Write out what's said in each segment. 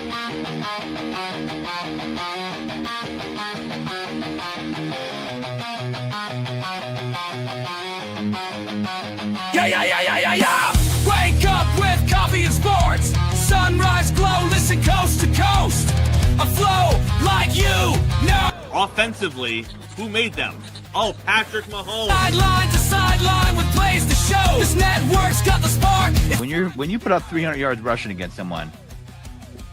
Yeah. Wake up with coffee and sports. Sunrise glow, listen coast to coast. A flow like you know. Offensively, who made them? Oh, Patrick Mahomes. Sideline to sideline with plays to show. This network's got the spark. When you put up 300 yards rushing against someone,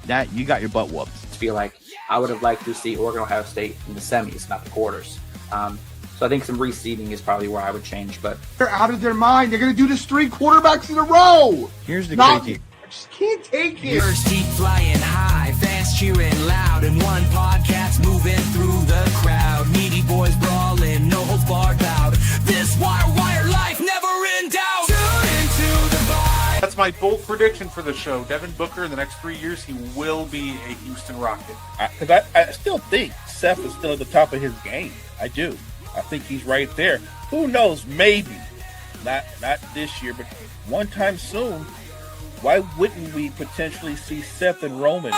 that you got your butt whooped. I feel like I would have liked to see Oregon Ohio State in the semis, not the quarters. So I think some reseeding is probably where I would change. But they're out of their mind. They're going to do this 3 quarterbacks in a row. Here's the crazy. I just can't take it. First deep flying high, fast cheering loud, and one podcast moving through the crowd. Meaty boys brawling, no holds barred bout. This wire life never in doubt. Tune into the vibe. That's my bold prediction for the show. Devin Booker in the next 3 years, he will be a Houston Rocket. Because I still think Seth is still at the top of his game. I do. I think he's right there. Who knows? Maybe not this year, but one time soon. Why wouldn't we potentially see Seth and Roman?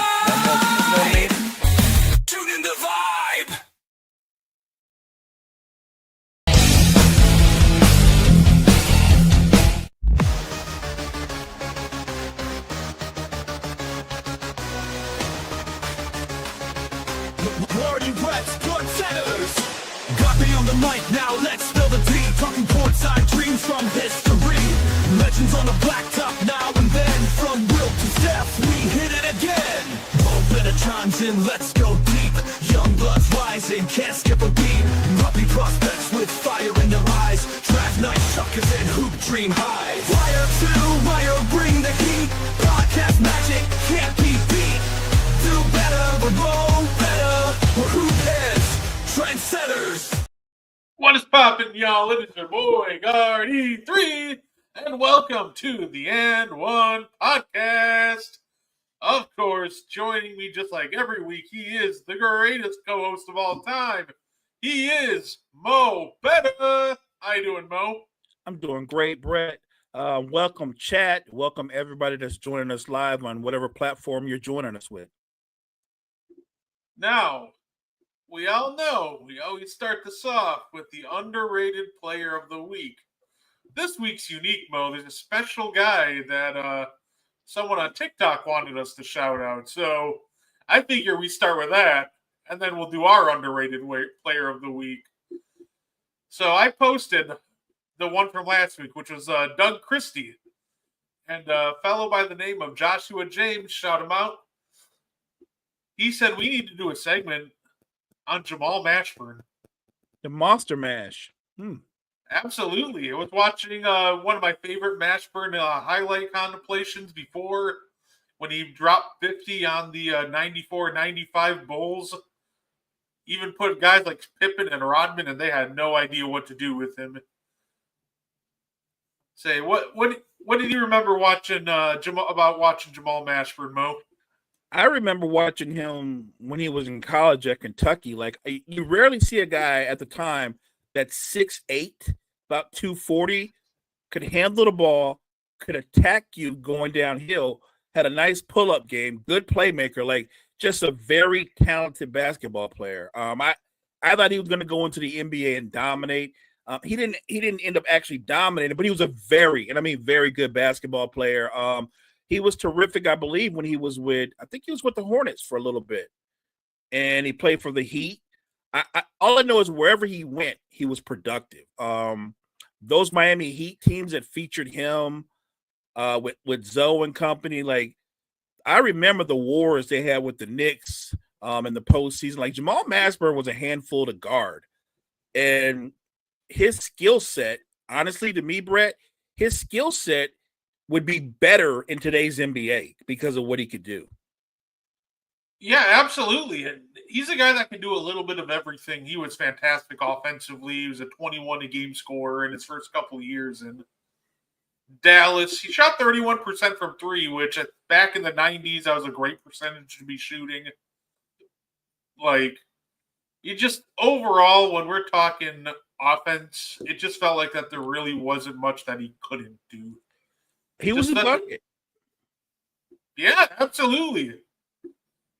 Tune in the vibe. Party Reds, good centers. Got me on the mic, now let's spill the tea. Talking courtside dreams from history. Legends on the blacktop now and then. From Will to Steph, we hit it again. Open a chimes in, let's go deep. Young bloods rising, can't skip a beat. Puppy prospects with fire in their eyes. Draft night suckers and hoop dream high. Wire to wire, bring the heat. Podcast magic can't be beat. Do better, but roll better. Or who cares? Trendsetters. What is poppin', y'all? It is your boy, Guard-E3, and welcome to the And One Podcast. Of course, joining me just like every week, he is the greatest co-host of all time. He is Mo Betta. How you doing, Mo? I'm doing great, Brett. Welcome, chat. Welcome, everybody that's joining us live on whatever platform you're joining us with. Now, we all know we always start this off with the underrated player of the week. This week's unique, Mo. There's a special guy that someone on TikTok wanted us to shout out. So I figure we start with that, and then we'll do our underrated player of the week. So I posted the one from last week, which was Doug Christie. And a fellow by the name of Joshua James, shout him out. He said we need to do a segment on Jamal Mashburn. The Monster Mash. Absolutely. I was watching one of my favorite Mashburn highlight contemplations before when he dropped 50 on the 94-95 Bulls. Even put guys like Pippen and Rodman, and they had no idea what to do with him. Say, what did you remember watching watching Jamal Mashburn, Mo? I remember watching him when he was in college at Kentucky. Like, you rarely see a guy at the time that's 6'8", about 240, could handle the ball, could attack you going downhill, had a nice pull-up game, good playmaker, like just a very talented basketball player. I thought he was going to go into the NBA and dominate. He didn't end up actually dominating, but he was a very good basketball player. He was terrific, I believe, when he was with the Hornets for a little bit. And he played for the Heat. All I know is wherever he went, he was productive. Those Miami Heat teams that featured him with Zoe and company, like, I remember the wars they had with the Knicks in the postseason. Like, Jamal Mashburn was a handful to guard. And his skill set, honestly, to me, Brett, his skill set would be better in today's NBA because of what he could do. Yeah, absolutely. And he's a guy that can do a little bit of everything. He was fantastic offensively. He was a 21-a-game scorer in his first couple of years in Dallas. He shot 31% from three, which back in the 90s, that was a great percentage to be shooting. Like, you just overall, when we're talking offense, it just felt like that there really wasn't much that he couldn't do. He was a bucket. Yeah, absolutely.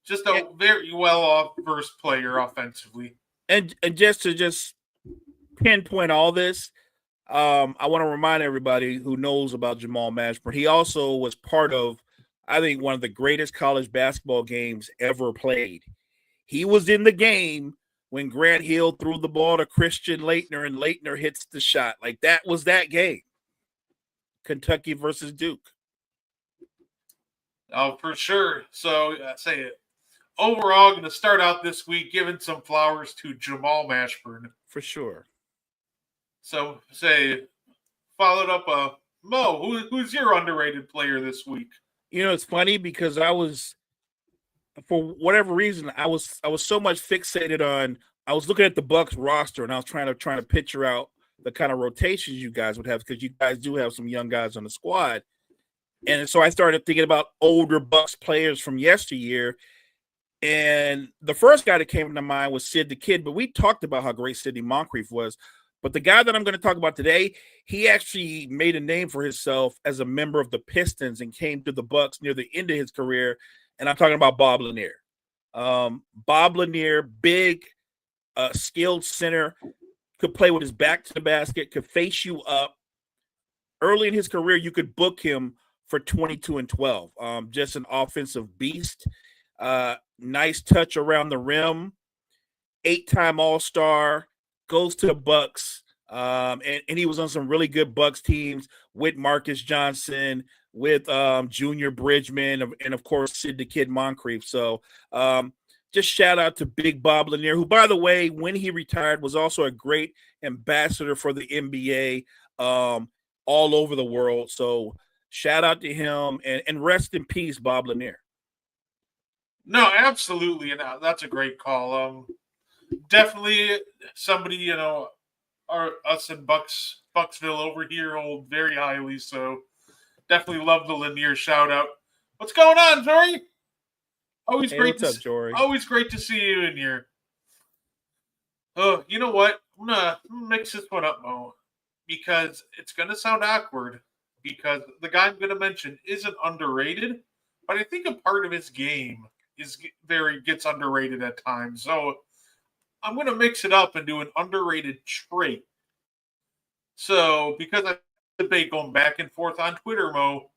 Just a very well-off first player offensively. And just to pinpoint all this, I want to remind everybody who knows about Jamal Mashburn. He also was part of, I think, one of the greatest college basketball games ever played. He was in the game when Grant Hill threw the ball to Christian Laettner and Laettner hits the shot. Like, that was that game. Kentucky versus Duke. Oh, for sure. So, say it. Overall, going to start out this week giving some flowers to Jamal Mashburn. For sure. So, followed up, Mo, who's your underrated player this week? You know, it's funny because for whatever reason, I was so much fixated on, I was looking at the Bucks roster and I was trying to picture out the kind of rotations you guys would have, because you guys do have some young guys on the squad. And so I started thinking about older Bucks players from yesteryear. And the first guy that came to mind was Sid the Kid, but we talked about how great Sidney Moncrief was. But the guy that I'm going to talk about today, he actually made a name for himself as a member of the Pistons and came to the Bucks near the end of his career. And I'm talking about Bob Lanier. Bob Lanier, big, skilled center, could play with his back to the basket, could face you up. Early in his career, you could book him for 22 and 12. Just an offensive beast. Nice touch around the rim. 8-time All-Star. Goes to the Bucks. And he was on some really good Bucks teams with Marcus Johnson, with Junior Bridgman, and of course Sid the Kid Moncrief. So just shout out to Big Bob Lanier, who, by the way, when he retired, was also a great ambassador for the NBA all over the world. So shout out to him, and rest in peace, Bob Lanier. No, absolutely, and that's a great call. Definitely somebody, us in Bucksville over here hold very highly. So definitely love the Lanier shout out. What's going on, Jory? Always Hey, great. what's up, Jory? Always great to see you in here. Oh, you know what? I'm gonna mix this one up, Mo, because it's gonna sound awkward. Because the guy I'm gonna mention isn't underrated, but I think a part of his game gets underrated at times. So I'm going to mix it up and do an underrated trait. So, because I debate going back and forth on Twitter, Mo,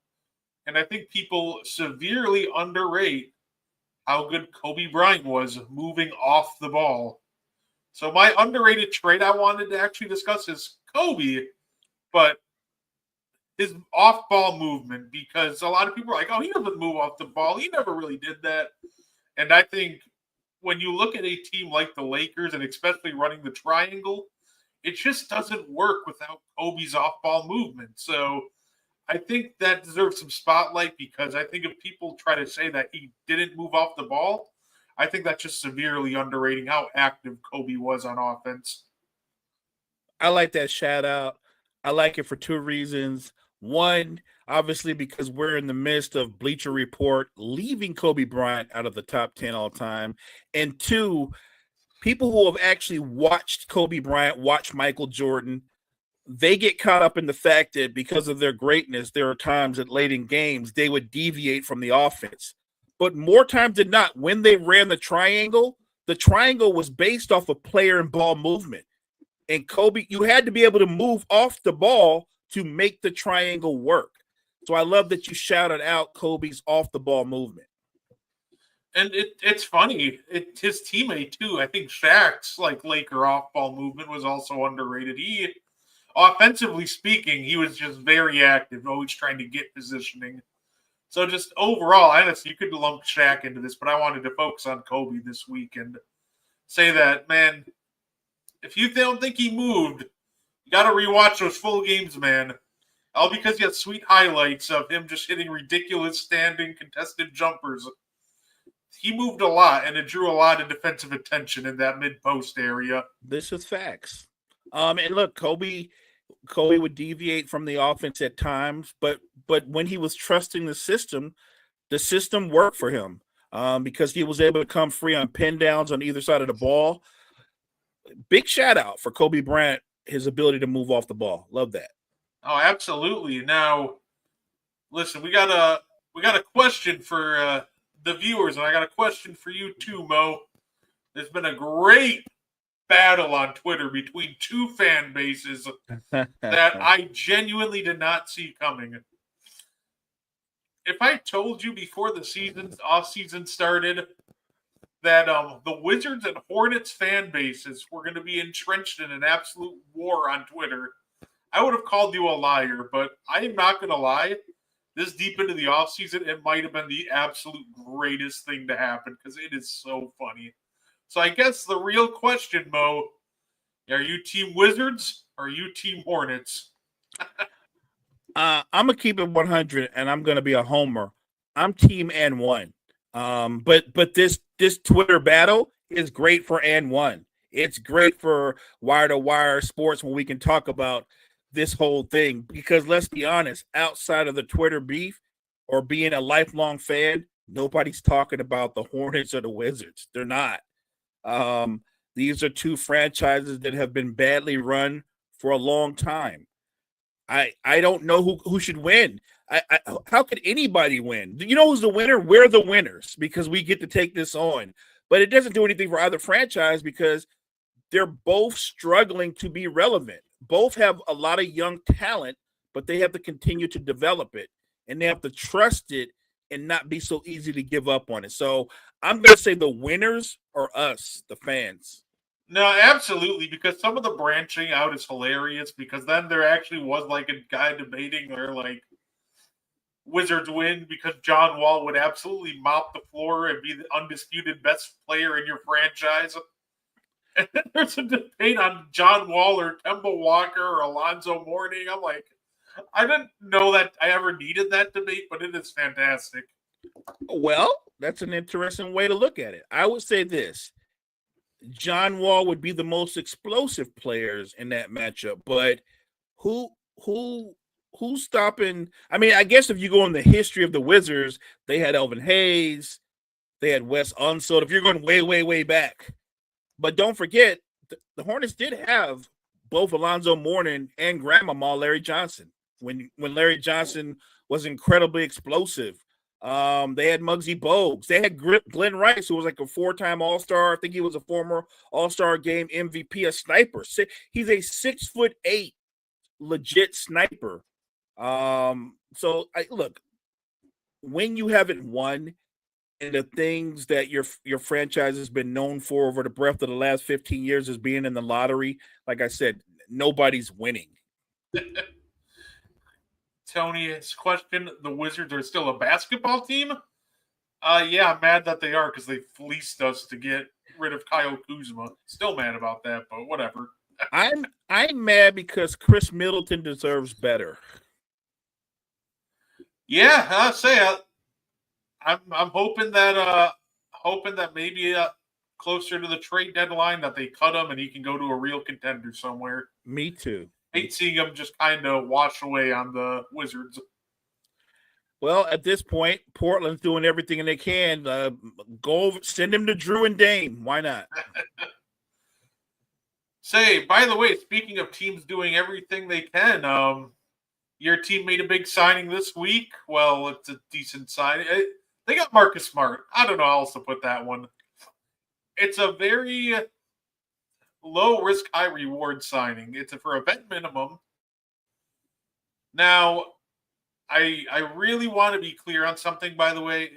and I think people severely underrate how good Kobe Bryant was moving off the ball. So, my underrated trait I wanted to actually discuss is Kobe, but his off-ball movement, because a lot of people are like, oh, he doesn't move off the ball. He never really did that. And I think when you look at a team like the Lakers, and especially running the triangle, it just doesn't work without Kobe's off-ball movement. So I think that deserves some spotlight, because I think if people try to say that he didn't move off the ball, I think that's just severely underrating how active Kobe was on offense. I like that shout out. I like it for two reasons. One, obviously, because we're in the midst of Bleacher Report leaving Kobe Bryant out of the top 10 all time. And two, people who have actually watched Kobe Bryant, watch Michael Jordan, they get caught up in the fact that because of their greatness, there are times that late in games, they would deviate from the offense. But more times than not, when they ran the triangle was based off of player and ball movement. And Kobe, you had to be able to move off the ball to make the triangle work. So I love that you shouted out Kobe's off the ball movement. And it's funny. His teammate too. I think Shaq's Laker off ball movement was also underrated. He, offensively speaking, he was just very active, always trying to get positioning. So just overall, honestly, you could lump Shaq into this, but I wanted to focus on Kobe this week and say that, man, if you don't think he moved, you got to rewatch those full games, man. All because you have sweet highlights of him just hitting ridiculous standing contested jumpers. He moved a lot, and it drew a lot of defensive attention in that mid-post area. This is facts. And look, Kobe would deviate from the offense at times, but when he was trusting the system worked for him because he was able to come free on pin downs on either side of the ball. Big shout out for Kobe Bryant, his ability to move off the ball. Love that. Oh, absolutely. Now, listen, we got a question for the viewers, and I got a question for you too, Mo. There's been a great battle on Twitter between two fan bases that I genuinely did not see coming. If I told you before the off season started that the Wizards and Hornets fan bases were going to be entrenched in an absolute war on Twitter, I would have called you a liar. But I am not going to lie. This deep into the offseason, it might have been the absolute greatest thing to happen because it is so funny. So I guess the real question, Mo, are you Team Wizards or are you Team Hornets? I'm gonna keep it 100, and I'm gonna be a homer. I'm Team N1. But this Twitter battle is great for N1. It's great for wire to wire sports when we can talk about this whole thing, because let's be honest, outside of the Twitter beef or being a lifelong fan, nobody's talking about the Hornets or the Wizards. They're not. These are two franchises that have been badly run for a long time. I don't know who should win. How could anybody win? You know who's the winner? We're the winners because we get to take this on. But it doesn't do anything for either franchise because they're both struggling to be relevant. Both have a lot of young talent, but they have to continue to develop it. And they have to trust it and not be so easy to give up on it. So I'm going to say the winners are us, the fans. No, absolutely, because some of the branching out is hilarious because then there actually was like a guy debating where like Wizards win because John Wall would absolutely mop the floor and be the undisputed best player in your franchise. And then there's a debate on John Wall or Kemba Walker or Alonzo Mourning. I'm like, I didn't know that I ever needed that debate, but it is fantastic. Well, that's an interesting way to look at it. I would say this. John Wall would be the most explosive players in that matchup, but who's stopping? I mean, I guess if you go in the history of the Wizards, they had Elvin Hayes, they had Wes Unseld. If you're going way, way, way back, but don't forget the Hornets did have both Alonzo Mourning and Grandmama Larry Johnson when Larry Johnson was incredibly explosive. They had Muggsy Bogues. They had Glenn Rice, who was like a 4-time All-Star. I think he was a former All-Star game MVP, a sniper. He's a 6'8" legit sniper. So look, when you haven't won and the things that your franchise has been known for over the breadth of the last 15 years is being in the lottery, like I said, nobody's winning. Tony's question, the Wizards are still a basketball team? Yeah, I'm mad that they are because they fleeced us to get rid of Kyle Kuzma. Still mad about that, but whatever. I'm mad because Chris Middleton deserves better. Yeah, I'll say I'm hoping that maybe closer to the trade deadline that they cut him and he can go to a real contender somewhere. Me too. Hate seeing him just kind of wash away on the Wizards. Well, at this point, Portland's doing everything they can. Send him to Drew and Dame. Why not? Say, by the way, speaking of teams doing everything they can, your team made a big signing this week. Well, it's a decent signing. They got Marcus Smart. I don't know how else to put that one. It's a very low risk, high reward signing. It's for a vet minimum. Now, I really want to be clear on something, by the way,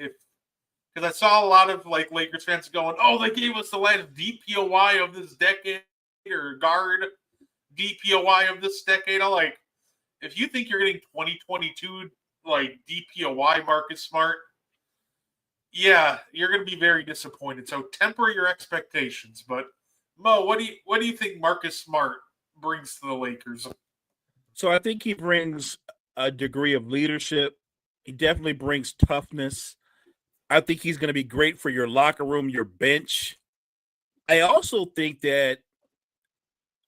because I saw a lot of like Lakers fans going, "Oh, they gave us the last DPOY of this decade or guard DPOY of this decade." I'm like, if you think you're getting 2022 like DPOY Marcus Smart, yeah, you're going to be very disappointed. So temper your expectations. But Mo, what do you think Marcus Smart brings to the Lakers? So I think he brings a degree of leadership. He definitely brings toughness. I think he's going to be great for your locker room, your bench. I also think that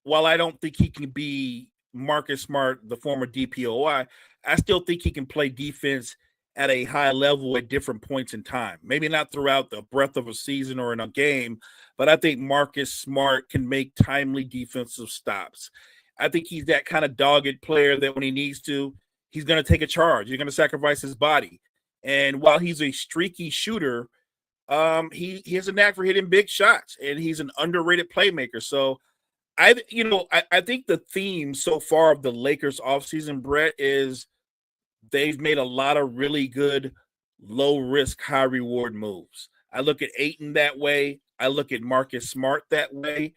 while I don't think he can be Marcus Smart, the former DPOY, I still think he can play defense at a high level at different points in time. Maybe not throughout the breadth of a season or in a game, but I think Marcus Smart can make timely defensive stops. I think he's that kind of dogged player that when he needs to, he's going to take a charge. He's going to sacrifice his body. And while he's a streaky shooter, He has a knack for hitting big shots, and he's an underrated playmaker. So I think the theme so far of the Lakers offseason, Brett, is they've made a lot of really good low risk, high reward moves. I look at Ayton that way. I look at Marcus Smart that way.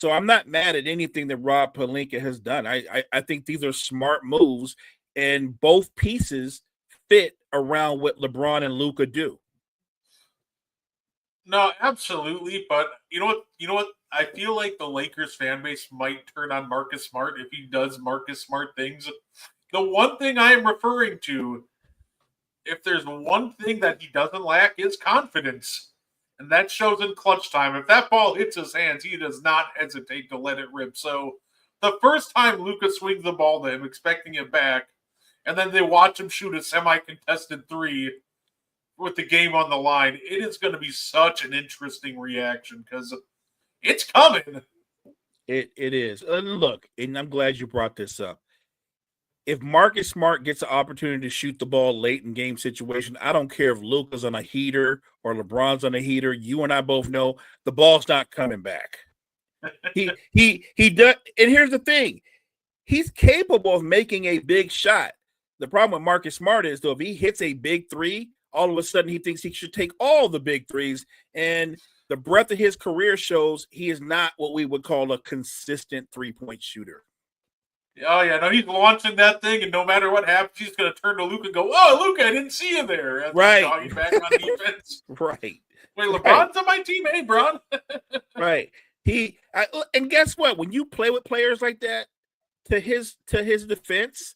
So I'm not mad at anything that Rob Pelinka has done. I think these are smart moves, and both pieces fit around what LeBron and Luka do. No, absolutely. But you know what? You know what? I feel like the Lakers fan base might turn on Marcus Smart if he does Marcus Smart things. The one thing I am referring to, if there's one thing that he doesn't lack, is confidence. And that shows in clutch time. If that ball hits his hands, he does not hesitate to let it rip. So the first time Lucas swings the ball to him, expecting it back, and then they watch him shoot a semi-contested three with the game on the line, it is going to be such an interesting reaction because it's coming. It is. And look, and I'm glad you brought this up. If Marcus Smart gets an opportunity to shoot the ball late in game situation, I don't care if Luka's on a heater or LeBron's on a heater. You and I both know the ball's not coming back. He does. And here's the thing: he's capable of making a big shot. The problem with Marcus Smart is, though, if he hits a big three, all of a sudden he thinks he should take all the big threes. And the breadth of his career shows he is not what we would call a consistent three-point shooter. Oh, yeah. No, he's launching that thing, and no matter what happens, he's going to turn to Luka and go, "Oh, Luka, I didn't see you there." Right. Jogging back on defense. Right. Wait, LeBron's on my team? Hey, Bron. Right. And guess what? When you play with players like that, to his defense,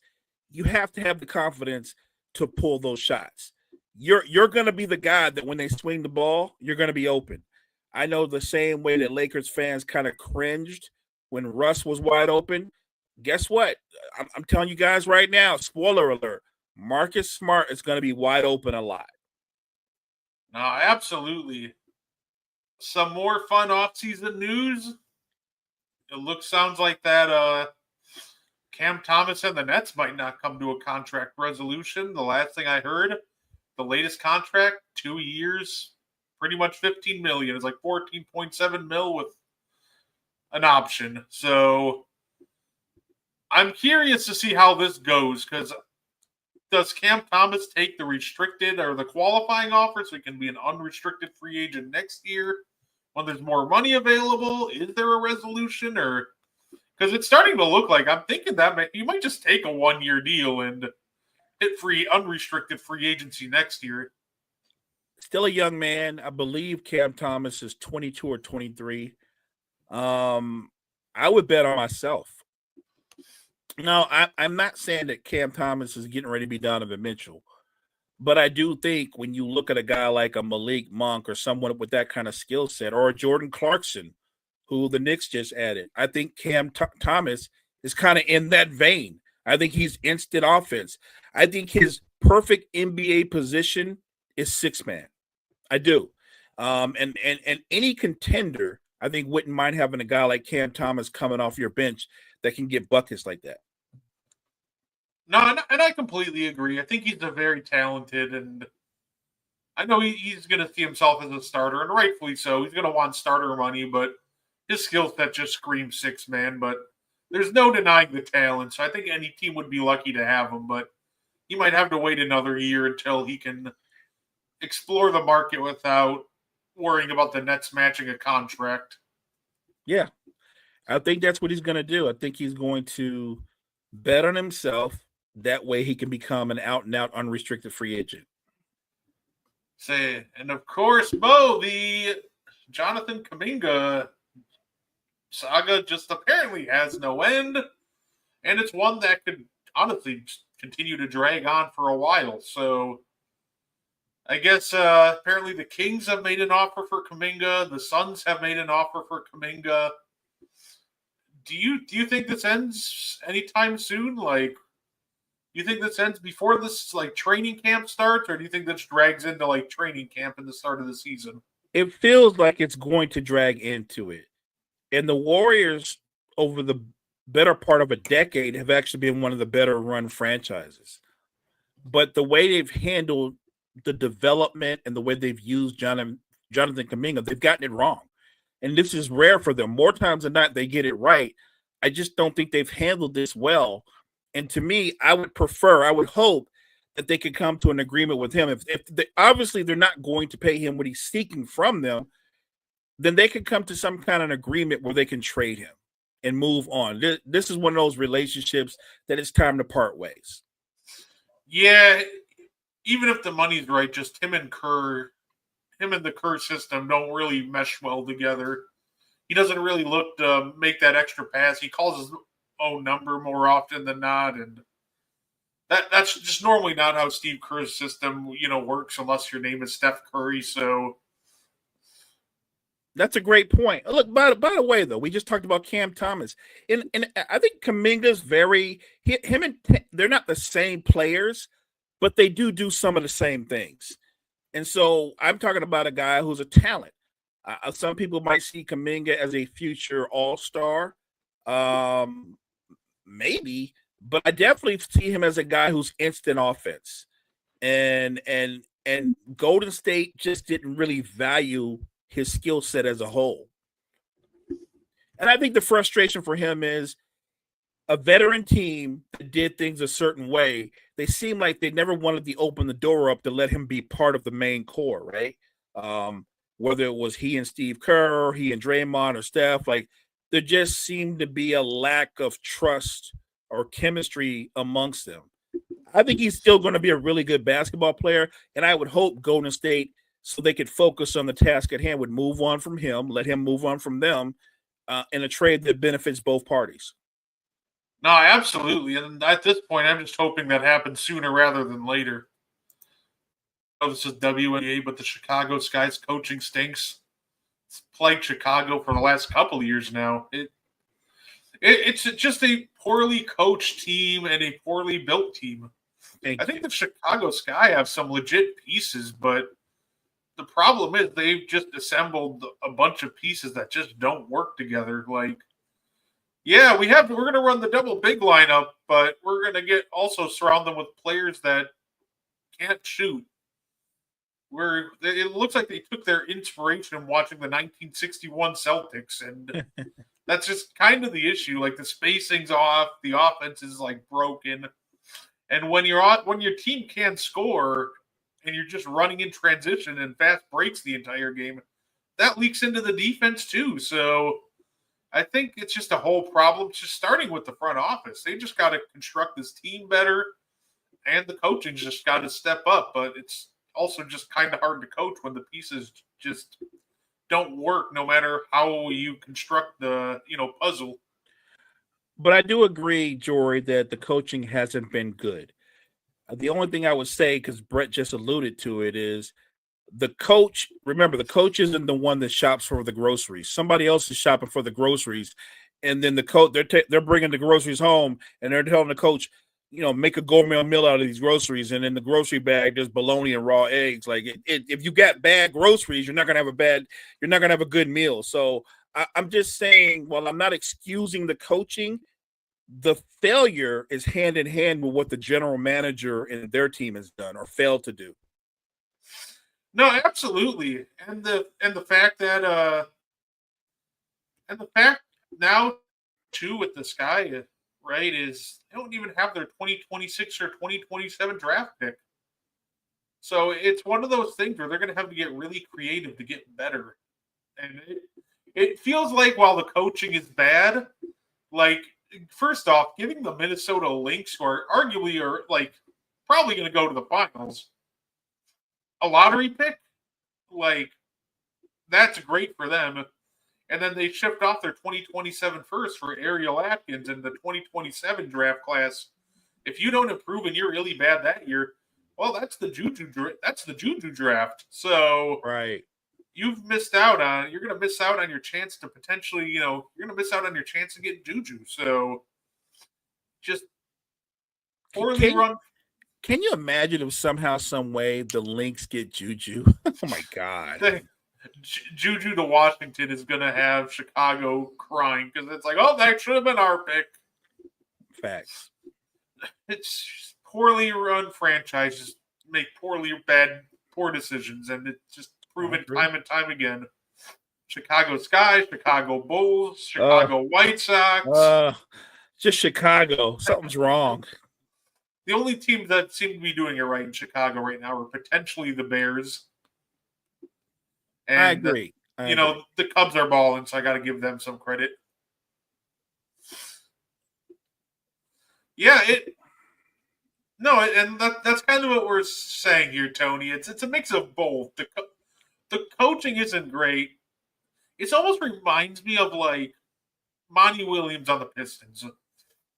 you have to have the confidence to pull those shots. You're going to be the guy that when they swing the ball, you're going to be open. I know the same way that Lakers fans kind of cringed when Russ was wide open. Guess what? I'm telling you guys right now, spoiler alert, Marcus Smart is going to be wide open a lot. No, absolutely. Some more fun offseason news. Sounds like that Cam Thomas and the Nets might not come to a contract resolution. The last thing I heard, the latest contract, 2 years, pretty much $15 million. It's like $14.7 million with an option. So I'm curious to see how this goes, because does Cam Thomas take the restricted or the qualifying offer so he can be an unrestricted free agent next year when there's more money available? Is there a resolution? Or because it's starting to look like, I'm thinking that you might just take a 1-year deal and hit unrestricted free agency next year. Still a young man. I believe Cam Thomas is 22 or 23. I would bet on myself. No, I'm not saying that Cam Thomas is getting ready to be Donovan Mitchell, but I do think when you look at a guy like a Malik Monk or someone with that kind of skill set, or a Jordan Clarkson, who the Knicks just added, I think Cam Thomas is kind of in that vein. I think he's instant offense. I think his perfect NBA position is six man. I do. And any contender, I think, wouldn't mind having a guy like Cam Thomas coming off your bench that can get buckets like that. No, and I completely agree. I think he's a very talented, and I know he's going to see himself as a starter, and rightfully so. He's going to want starter money, but his skill set just screams six man. But there's no denying the talent, so I think any team would be lucky to have him. But he might have to wait another year until he can explore the market without worrying about the Nets matching a contract. Yeah, I think that's what he's going to do. I think he's going to bet on himself. That way he can become an out-and-out unrestricted free agent. And of course, Bo, the Jonathan Kuminga saga just apparently has no end. And it's one that could honestly continue to drag on for a while. So I guess apparently the Kings have made an offer for Kuminga. The Suns have made an offer for Kuminga. Do you think this ends anytime soon? Like, do you think this ends before this training camp starts, or do you think this drags into training camp in the start of the season? It feels like it's going to drag into it. And the Warriors, over the better part of a decade, have actually been one of the better run franchises. But the way they've handled the development and the way they've used Jonathan Jonathan Kuminga, they've gotten it wrong. And this is rare for them. More times than not, they get it right. I just don't think they've handled this well. And to me, I would hope that they could come to an agreement with him. If they, obviously they're not going to pay him what he's seeking from them, then they could come to some kind of agreement where they can trade him and move on. This is one of those relationships that it's time to part ways. Yeah, even if the money's right, just him and the Kerr system don't really mesh well together. He doesn't really look to make that extra pass. He calls his own number more often than not, and that's just normally not how Steve Kerr's system, works unless your name is Steph Curry. So that's a great point. Look, by the way, though, we just talked about Cam Thomas, and I think Kuminga's they're not the same players, but they do some of the same things. And so I'm talking about a guy who's a talent. Some people might see Kuminga as a future all-star, maybe, but I definitely see him as a guy who's instant offense. And Golden State just didn't really value his skill set as a whole. And I think the frustration for him is a veteran team that did things a certain way. They seem like they never wanted to open the door up to let him be part of the main core, right? Whether it was he and Steve Kerr, or he and Draymond or Steph, like there just seemed to be a lack of trust or chemistry amongst them. I think he's still going to be a really good basketball player, and I would hope Golden State, so they could focus on the task at hand, would move on from him, let him move on from them in a trade that benefits both parties. No, absolutely. And at this point, I'm just hoping that happens sooner rather than later. This is WNBA, but the Chicago Sky's coaching stinks. It's plagued Chicago for the last couple of years now. It's just a poorly coached team and a poorly built team. I think the Chicago Sky have some legit pieces, but the problem is they've just assembled a bunch of pieces that just don't work together. Like, yeah, we're going to run the double big lineup, but we're going to also surround them with players that can't shoot. It looks like they took their inspiration from watching the 1961 Celtics, and that's just kind of the issue. Like the spacing's off, the offense is like broken, and when your team can't score and you're just running in transition and fast breaks the entire game, that leaks into the defense too. So I think it's just a whole problem. Just starting with the front office, they just got to construct this team better, and the coaching's just got to step up. But it's also just kind of hard to coach when the pieces just don't work, no matter how you construct the puzzle. But I do agree, Jory, that the coaching hasn't been good. The only thing I would say, because Brett just alluded to it, is the coach. Remember, the coach isn't the one that shops for the groceries. Somebody else is shopping for the groceries, and then the coach they're bringing the groceries home, and they're telling the coach, make a gourmet meal out of these groceries, and in the grocery bag there's bologna and raw eggs. Like if you got bad groceries, you're not gonna have a good meal. So I'm just saying, while I'm not excusing the coaching, the failure is hand in hand with what the general manager and their team has done or failed to do. No, absolutely, and the fact that now too with the Sky, right, is they don't even have their 2026 or 2027 draft pick. So it's one of those things where they're going to have to get really creative to get better. And it feels like while the coaching is bad, like, first off, giving the Minnesota Lynx, who are arguably like probably going to go to the finals, a lottery pick, like, that's great for them. And then they shipped off their 2027 first for Ariel Atkins in the 2027 draft class. If you don't improve and you're really bad that year, well, that's the Juju draft. So right, you're going to miss out on your chance to potentially, you're going to miss out on your chance to get Juju. So just poorly run. Can you imagine if somehow, some way, the Lynx get Juju? Oh my God. Juju to Washington is going to have Chicago crying because it's like, oh, that should have been our pick. Facts. It's poorly run franchises make poor decisions, and it just proven time and time again. Chicago Sky, Chicago Bulls, Chicago White Sox. Just Chicago. Something's wrong. The only teams that seem to be doing it right in Chicago right now are potentially the Bears. And, I agree. The Cubs are balling, so I got to give them some credit. Yeah, that's kind of what we're saying here, Tony. It's a mix of both. The coaching isn't great. It almost reminds me of like Monty Williams on the Pistons,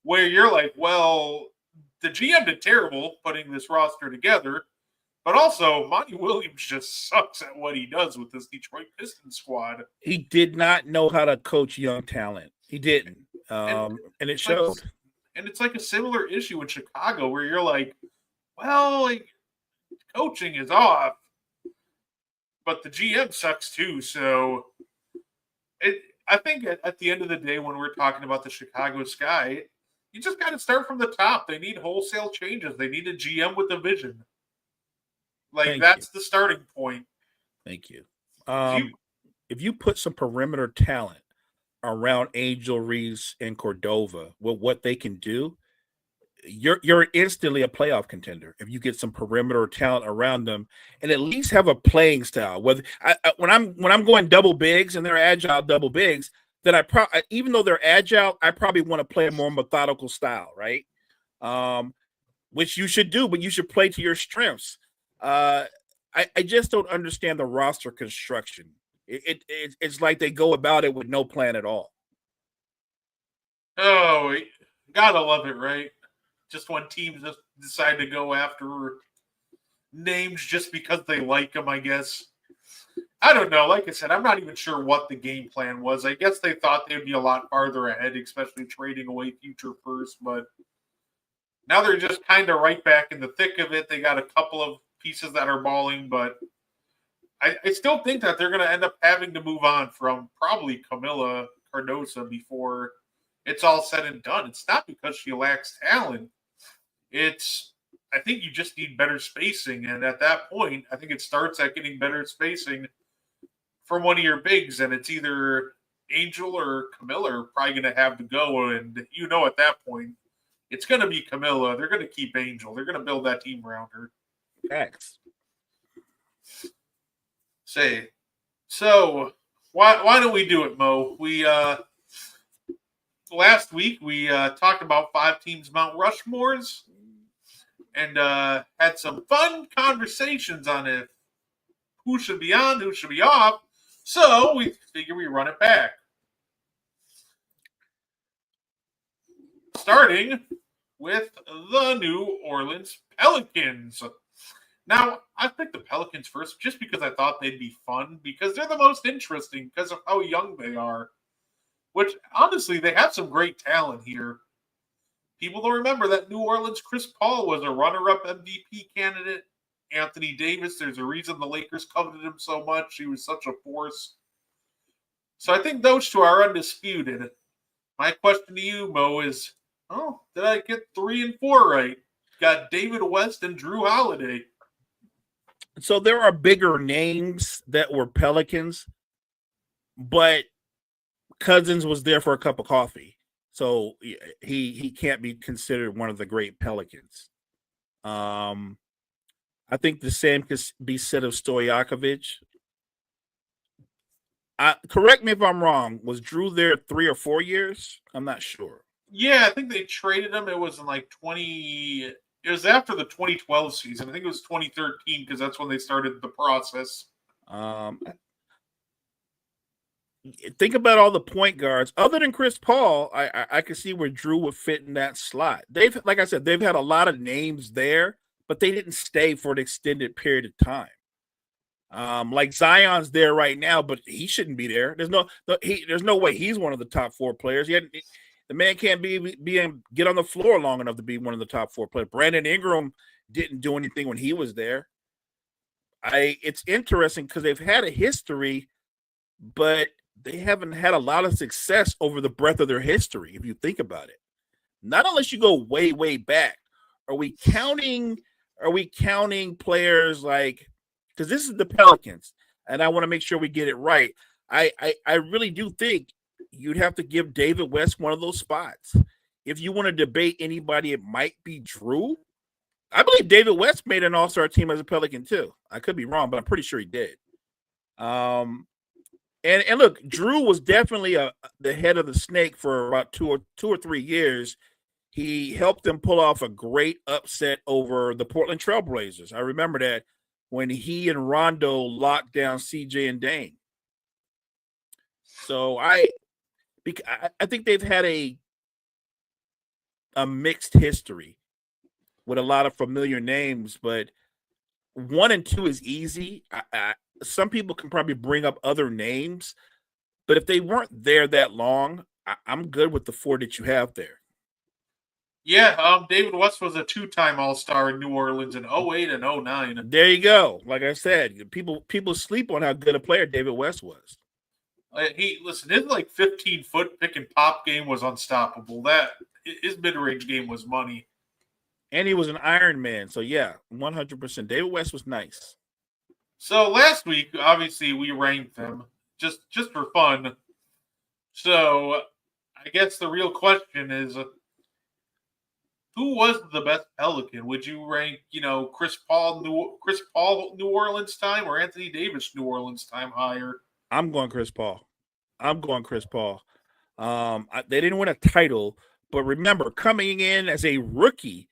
where you're like, well, the GM did terrible putting this roster together, but also Monty Williams just sucks at what he does with this Detroit Pistons squad. He did not know how to coach young talent. He didn't, and it showed. And it's like a similar issue in Chicago where you're like, well, like, coaching is off, but the GM sucks too. So I think at the end of the day, when we're talking about the Chicago Sky, you just got to start from the top. They need wholesale changes. They need a GM with a vision. That's the starting point. Thank you. If you put some perimeter talent around Angel Reese and Cordova with what they can do, you're instantly a playoff contender if you get some perimeter talent around them and at least have a playing style. Whether when I'm going double bigs and they're agile double bigs, then even though they're agile, I probably want to play a more methodical style, right? Which you should do, but you should play to your strengths. I just don't understand the roster construction. It's like they go about it with no plan at all. Oh, gotta love it, right? Just when teams just decide to go after names just because they like them, I guess. I don't know. Like I said, I'm not even sure what the game plan was. I guess they thought they'd be a lot farther ahead, especially trading away future first, but now they're just kind of right back in the thick of it. They got a couple of pieces that are balling, but I still think that they're going to end up having to move on from probably Camila Cardosa before it's all said and done. It's not because she lacks talent. I think you just need better spacing. And at that point, I think it starts at getting better spacing from one of your bigs. And it's either Angel or Camilla are probably going to have to go. And at that point, it's going to be Camilla. They're going to keep Angel. They're going to build that team around her. Facts. So why don't we do it, Mo? We last week we talked about 5 teams Mount Rushmores and had some fun conversations on it. Who should be on, who should be off. So we figure we run it back. Starting with the New Orleans Pelicans. Now, I picked the Pelicans first just because I thought they'd be fun, because they're the most interesting because of how young they are. Which, honestly, they have some great talent here. People don't remember that New Orleans Chris Paul was a runner-up MVP candidate. Anthony Davis, there's a reason the Lakers coveted him so much. He was such a force. So I think those two are undisputed. My question to you, Mo, is, did I get 3 and 4 right? Got David West and Drew Holiday. So there are bigger names that were Pelicans, but Cousins was there for a cup of coffee. So he can't be considered one of the great Pelicans. I think the same could be said of Stojakovic. Correct me if I'm wrong. Was Drew there 3 or 4 years? I'm not sure. Yeah, I think they traded him. It was in like 20. It was after the 2012 season. I think it was 2013 because that's when they started the process. Think about all the point guards other than Chris Paul. I can see where Drew would fit in that slot. Like I said, they've had a lot of names there, but they didn't stay for an extended period of time. Like Zion's there right now, but he shouldn't be there. There's no way he's one of the top 4 players. The man can't get on the floor long enough to be one of the top 4 players. Brandon Ingram didn't do anything when he was there. It's interesting because they've had a history, but they haven't had a lot of success over the breadth of their history, if you think about it. Not unless you go way, way back. Are we counting players like, because this is the Pelicans. and I want to make sure we get it right. I really do think you'd have to give David West one of those spots. If you want to debate anybody, it might be Drew. I believe David West made an all-star team as a Pelican too. I could be wrong, but I'm pretty sure he did. And look, Drew was definitely the head of the snake for about two or 3 years. He helped them pull off a great upset over the Portland Trailblazers. I remember that when he and Rondo locked down CJ and Dame. So I think they've had a mixed history with a lot of familiar names, but 1 and 2 is easy. Some people can probably bring up other names, but if they weren't there that long, I'm good with the 4 that you have there. Yeah, David West was a 2-time All-Star in New Orleans in 08 and 09. There you go. Like I said, people sleep on how good a player David West was. His like 15-foot pick and pop game was unstoppable. His mid-range game was money. And he was an Iron Man. So yeah, 100%. David West was nice. So last week, obviously, we ranked them just for fun. So I guess the real question is, who was the best Pelican? Would you rank, Chris Paul New Orleans time or Anthony Davis New Orleans time higher? I'm going Chris Paul. They didn't win a title, but remember, coming in as a rookie,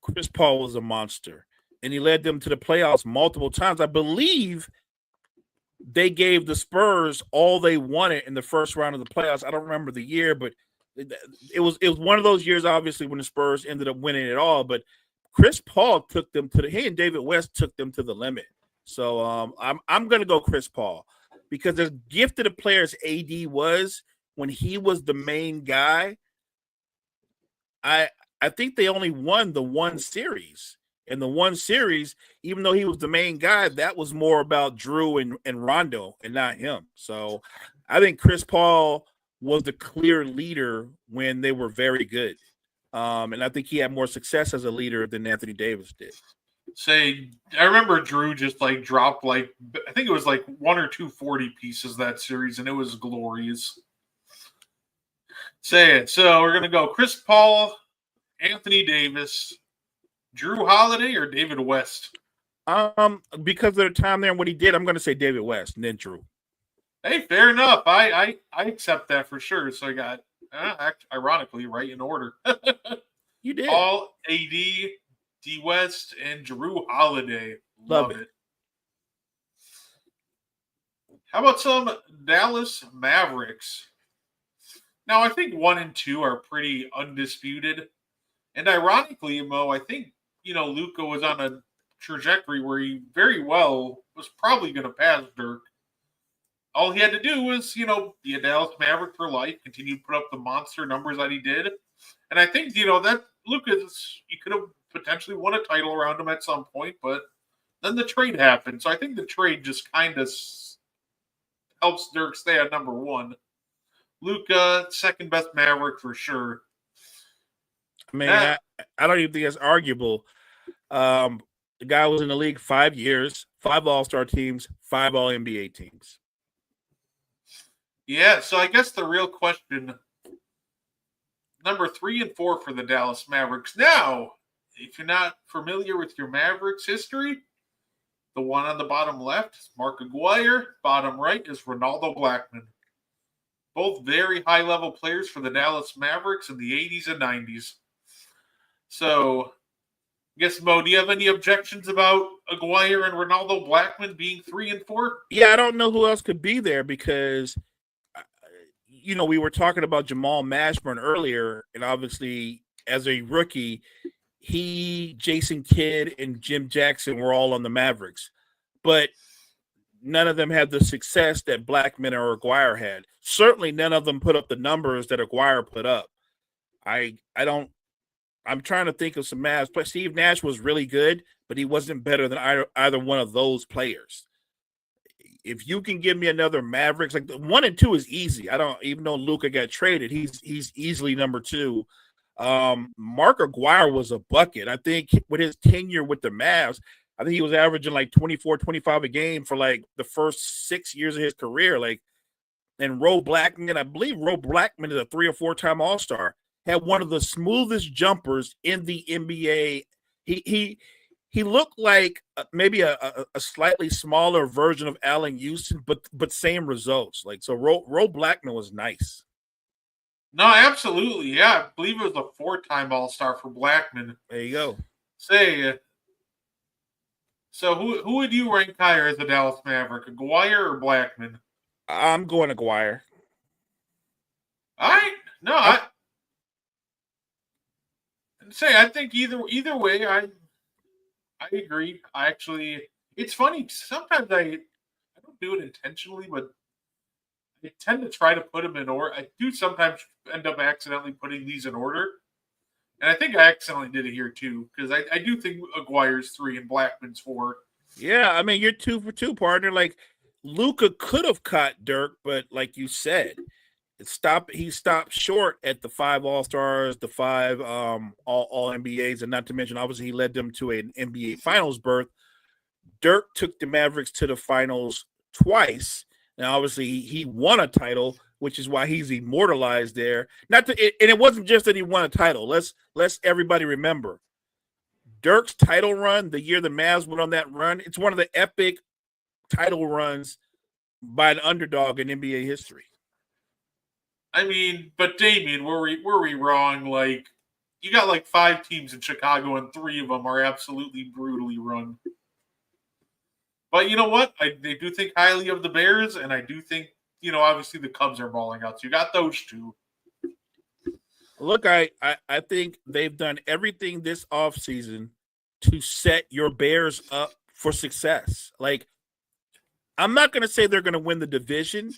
Chris Paul was a monster, and he led them to the playoffs multiple times. I believe they gave the Spurs all they wanted in the first round of the playoffs. I don't remember the year, but it was one of those years, obviously, when the Spurs ended up winning it all. But Chris Paul took them he and David West took them to the limit. So I'm going to go Chris Paul, because as gifted a player as AD was when he was the main guy, I think they only won the one series. In the one series, even though he was the main guy, that was more about Drew and Rondo and not him. So I think Chris Paul was the clear leader when they were very good. And I think he had more success as a leader than Anthony Davis did. I remember Drew just dropped I think it was 1 or 2 40 pieces that series, and it was glorious. So we're going to go Chris Paul, Anthony Davis, Drew Holiday, or David West? Because of the time there and what he did, I'm going to say David West and then Drew. Hey, fair enough. I accept that for sure. So I got, ironically, right in order. You did. Paul, AD, D West, and Drew Holiday. Love it. How about some Dallas Mavericks? Now, I think 1 and 2 are pretty undisputed. And ironically, Mo, I think, Luka was on a trajectory where he very well was probably going to pass Dirk. All he had to do was, be a Dallas Maverick for life, continue to put up the monster numbers that he did. And I think, that Luka's, you could have potentially won a title around him at some point, but then the trade happened. So I think the trade just kind of helps Dirk stay at number 1. Luka, second best Maverick for sure. I mean, I don't even think that's arguable. The guy was in the league 5 years, 5 All-Star teams, 5 All-NBA teams. Yeah, so I guess the real question, number 3 and 4 for the Dallas Mavericks. Now, if you're not familiar with your Mavericks history, the one on the bottom left is Mark Aguirre. Bottom right is Ronaldo Blackman. Both very high-level players for the Dallas Mavericks in the 80s and 90s. So, I guess, Mo, do you have any objections about Aguirre and Ronaldo Blackman being 3 and 4? Yeah, I don't know who else could be there because, we were talking about Jamal Mashburn earlier, and obviously, as a rookie, he, Jason Kidd, and Jim Jackson were all on the Mavericks. But none of them had the success that Blackman or Aguirre had. Certainly, none of them put up the numbers that Aguirre put up. I'm trying to think of some Mavs. But Steve Nash was really good, but he wasn't better than either one of those players. If you can give me another Mavericks, 1 and 2 is easy. I don't even though Luka got traded, he's easily number 2. Mark Aguirre was a bucket. I think with his tenure with the Mavs, I think he was averaging like 24, 25 a game for like the first 6 years of his career. Like, and Ro Blackman, I believe Ro Blackman is a 3 or 4-time All-Star, had one of the smoothest jumpers in the NBA. He looked like maybe a slightly smaller version of Allen Houston, but same results. Like, so Ro Blackman was nice. No, absolutely. Yeah, I believe it was a 4-time All-Star for Blackman. There you go. So who would you rank higher as a Dallas Maverick, Aguirre or Blackman? I'm going Aguirre. All right. No, I think either way, I agree. It's funny. Sometimes I don't do it intentionally, but I tend to try to put them in order. I do sometimes end up accidentally putting these in order. And I think I accidentally did it here too, because I do think Aguirre's 3 and Blackman's 4. Yeah, I mean, you're 2 for 2, partner. Like, Luka could have caught Dirk, but like you said, he stopped short at the 5 All-Stars, the 5 all NBAs, and not to mention, obviously, he led them to an NBA Finals berth. Dirk took the Mavericks to the finals twice. And obviously, he won a title, which is why he's immortalized there. And it wasn't just that he won a title. Let's everybody remember Dirk's title run, the year the Mavs went on that run. It's one of the epic title runs by an underdog in NBA history. I mean, but Damian, were we wrong? Like, you got like 5 teams in Chicago, and 3 of them are absolutely brutally run. But you know what? They do think highly of the Bears, and I do think, obviously the Cubs are balling out. So you got those 2. Look, I think they've done everything this offseason to set your Bears up for success. Like, I'm not going to say they're going to win the division,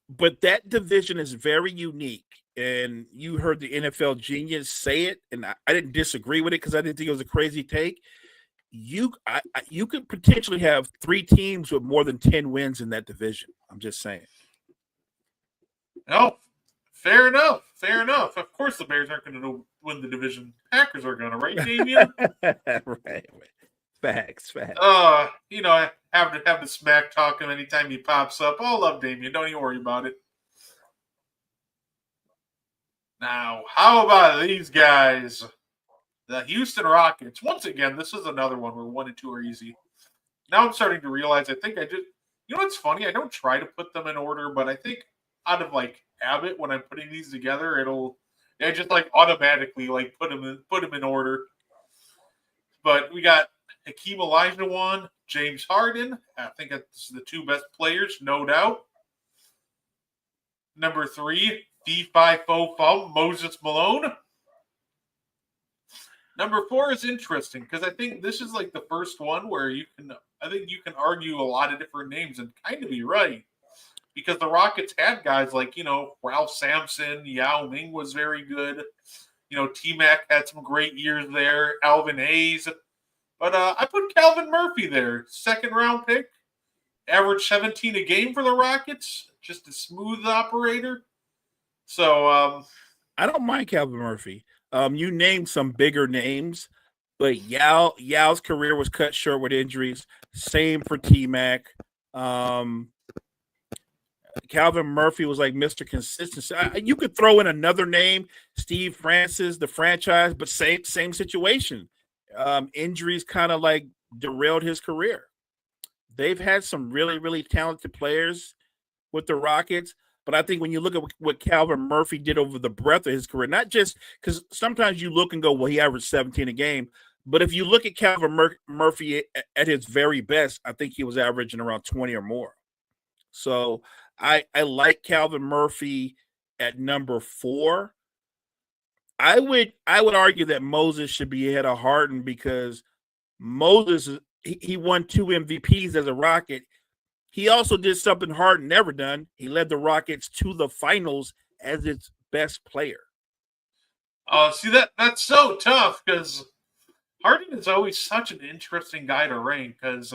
but that division is very unique. And you heard the NFL genius say it, and I didn't disagree with it because I didn't think it was a crazy take. You could potentially have 3 teams with more than 10 wins in that division. I'm just saying. No, fair enough. Fair enough. Of course, the Bears aren't going to win the division. Packers are going to, right, Damian? right. Facts. I have to have the smack talk him anytime he pops up. I love Damian. Don't even worry about it. Now, how about these guys? The Houston Rockets. Once again, this is another one where 1 and 2 are easy. Now I'm starting to realize I think I just, what's funny? I don't try to put them in order, but I think out of like habit, when I'm putting these together, I just like automatically like put them in order. But we got Hakeem Olajuwon, James Harden. I think that's the 2 best players, no doubt. Number 3, D5 Moses Malone. Number 4 is interesting because I think this is like the first one where you can argue a lot of different names and kind of be right. Because the Rockets had guys like, Ralph Sampson, Yao Ming was very good. T-Mac had some great years there, Alvin Hayes. But I put Calvin Murphy there, 2nd round pick. Averaged 17 a game for the Rockets. Just a smooth operator. So I don't mind Calvin Murphy. You named some bigger names, but Yao's career was cut short with injuries. Same for T-Mac. Calvin Murphy was like Mr. Consistency. You could throw in another name, Steve Francis, the franchise, but same situation. Injuries kind of like derailed his career. They've had some really, really talented players with the Rockets. But I think when you look at what Calvin Murphy did over the breadth of his career, not just because sometimes you look and go, well, he averaged 17 a game. But if you look at Calvin Murphy at his very best, I think he was averaging around 20 or more. So I like Calvin Murphy at number 4. I would argue that Moses should be ahead of Harden because Moses, he won 2 MVPs as a Rocket. He also did something Harden never done. He led the Rockets to the finals as its best player. See, that's so tough because Harden is always such an interesting guy to rank because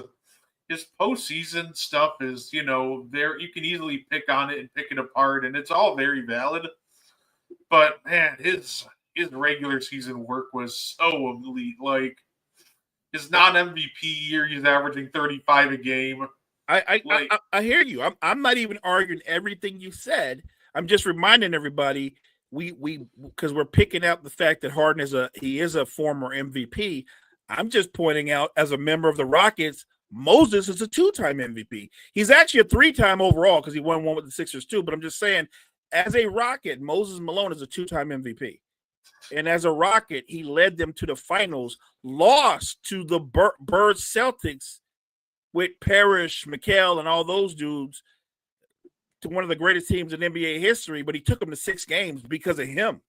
his postseason stuff is, there you can easily pick on it and pick it apart, and it's all very valid. But man, his regular season work was so elite. Like his non-MVP year, he's averaging 35 a game. I hear you. I'm not even arguing everything you said. I'm just reminding everybody we because we're picking out the fact that Harden is a former MVP. I'm just pointing out as a member of the Rockets, Moses is a 2-time MVP. He's actually a 3-time overall because he won one with the Sixers too. But I'm just saying, as a Rocket, Moses Malone is a 2-time MVP. And as a Rocket, he led them to the finals, lost to the Birds Celtics with Parrish, McHale, and all those dudes to one of the greatest teams in NBA history, but he took them to 6 games because of him.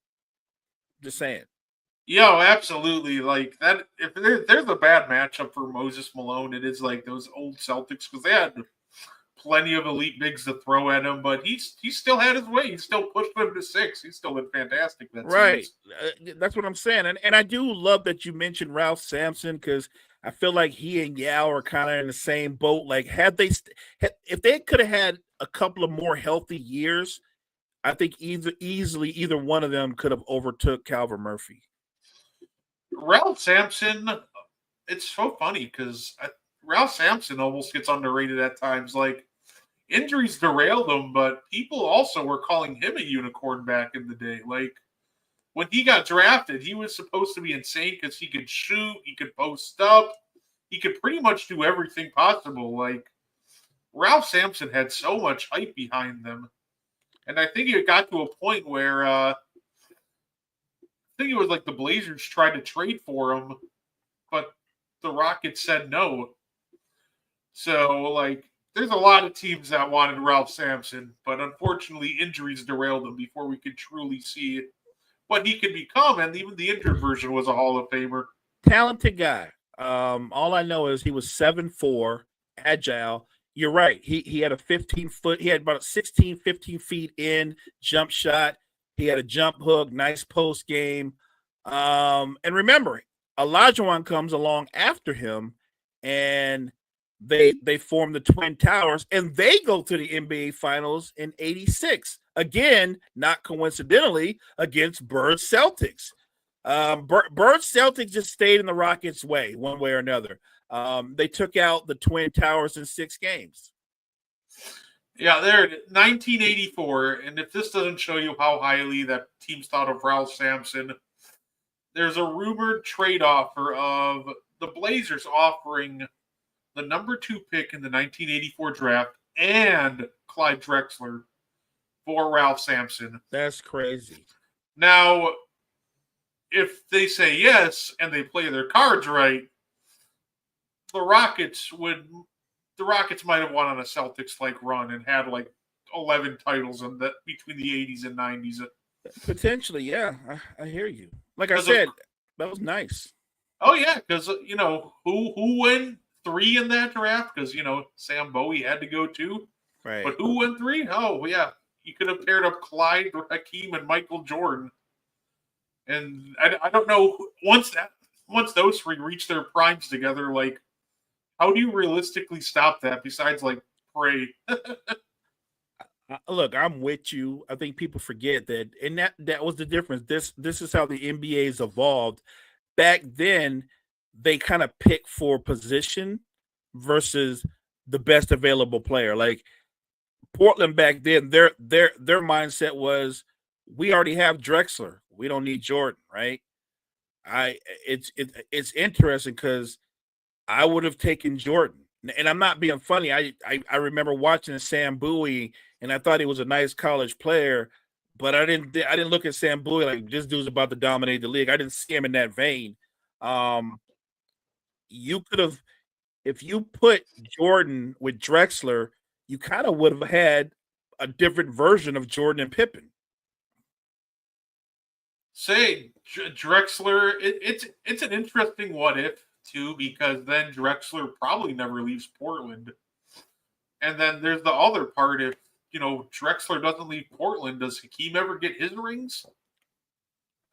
Just saying. Yo, absolutely. Like that, if there's a bad matchup for Moses Malone, it is like those old Celtics because they had plenty of elite bigs to throw at him, but he still had his way. He still pushed them to 6. He's still been fantastic. Right. That's what I'm saying. And I do love that you mentioned Ralph Sampson because I feel like he and Yao are kind of in the same boat. Like, if they could have had a couple of more healthy years, I think easily either one of them could have overtook Calvin Murphy. Ralph Sampson, it's so funny because Ralph Sampson almost gets underrated at times. Like, injuries derailed him, but people also were calling him a unicorn back in the day. Like, when he got drafted, he was supposed to be insane because he could shoot, he could post up, he could pretty much do everything possible. Like, Ralph Sampson had so much hype behind them. And I think it got to a point where I think it was like the Blazers tried to trade for him, but the Rockets said no. So, like, there's a lot of teams that wanted Ralph Sampson, but unfortunately injuries derailed him before we could truly see what he could become. And even the injured version was a Hall of Famer. Talented guy. All I know is he was 7'4", agile. You're right. He had a 15-foot. He had about 16, 15 feet in jump shot. He had a jump hook, nice post game. And remember, Olajuwon comes along after him, and they form the Twin Towers, and they go to the NBA Finals in '86. Again, not coincidentally, against Birds Celtics. Birds Celtics just stayed in the Rockets' way, one way or another. They took out the Twin Towers in 6 games. Yeah, there, 1984. And if this doesn't show you how highly that teams thought of Ralph Sampson, there's a rumored trade offer of the Blazers offering the number 2 pick in the 1984 draft and Clyde Drexler for Ralph Sampson. That's crazy. Now, if they say yes and they play their cards right, the Rockets might have won on a Celtics-like run and had like 11 titles in between the 80s and 90s. Potentially, yeah. I hear you. Like I said, that was nice. Oh yeah, because who won 3 in that draft? Because Sam Bowie had to go 2. Right. But who won 3? Oh yeah, you could have paired up Clyde, Hakeem, and Michael Jordan. And I don't know, once those 3 reach their primes together, like, how do you realistically stop that besides like pray? Look, I'm with you. I think people forget that, and that was the difference. This is how the NBA's evolved. Back then, they kind of pick for position versus the best available player. Like Portland back then, their mindset was, we already have Drexler. We don't need Jordan, right? It's interesting because I would have taken Jordan, and I'm not being funny. I remember watching Sam Bowie, and I thought he was a nice college player, but I didn't look at Sam Bowie like this dude's about to dominate the league. I didn't see him in that vein. You could have, if you put Jordan with Drexler, you kind of would have had a different version of Jordan and Pippen. Say Drexler, it's an interesting what if too, because then Drexler probably never leaves Portland. And then there's the other part, if Drexler doesn't leave Portland, does Hakeem ever get his rings?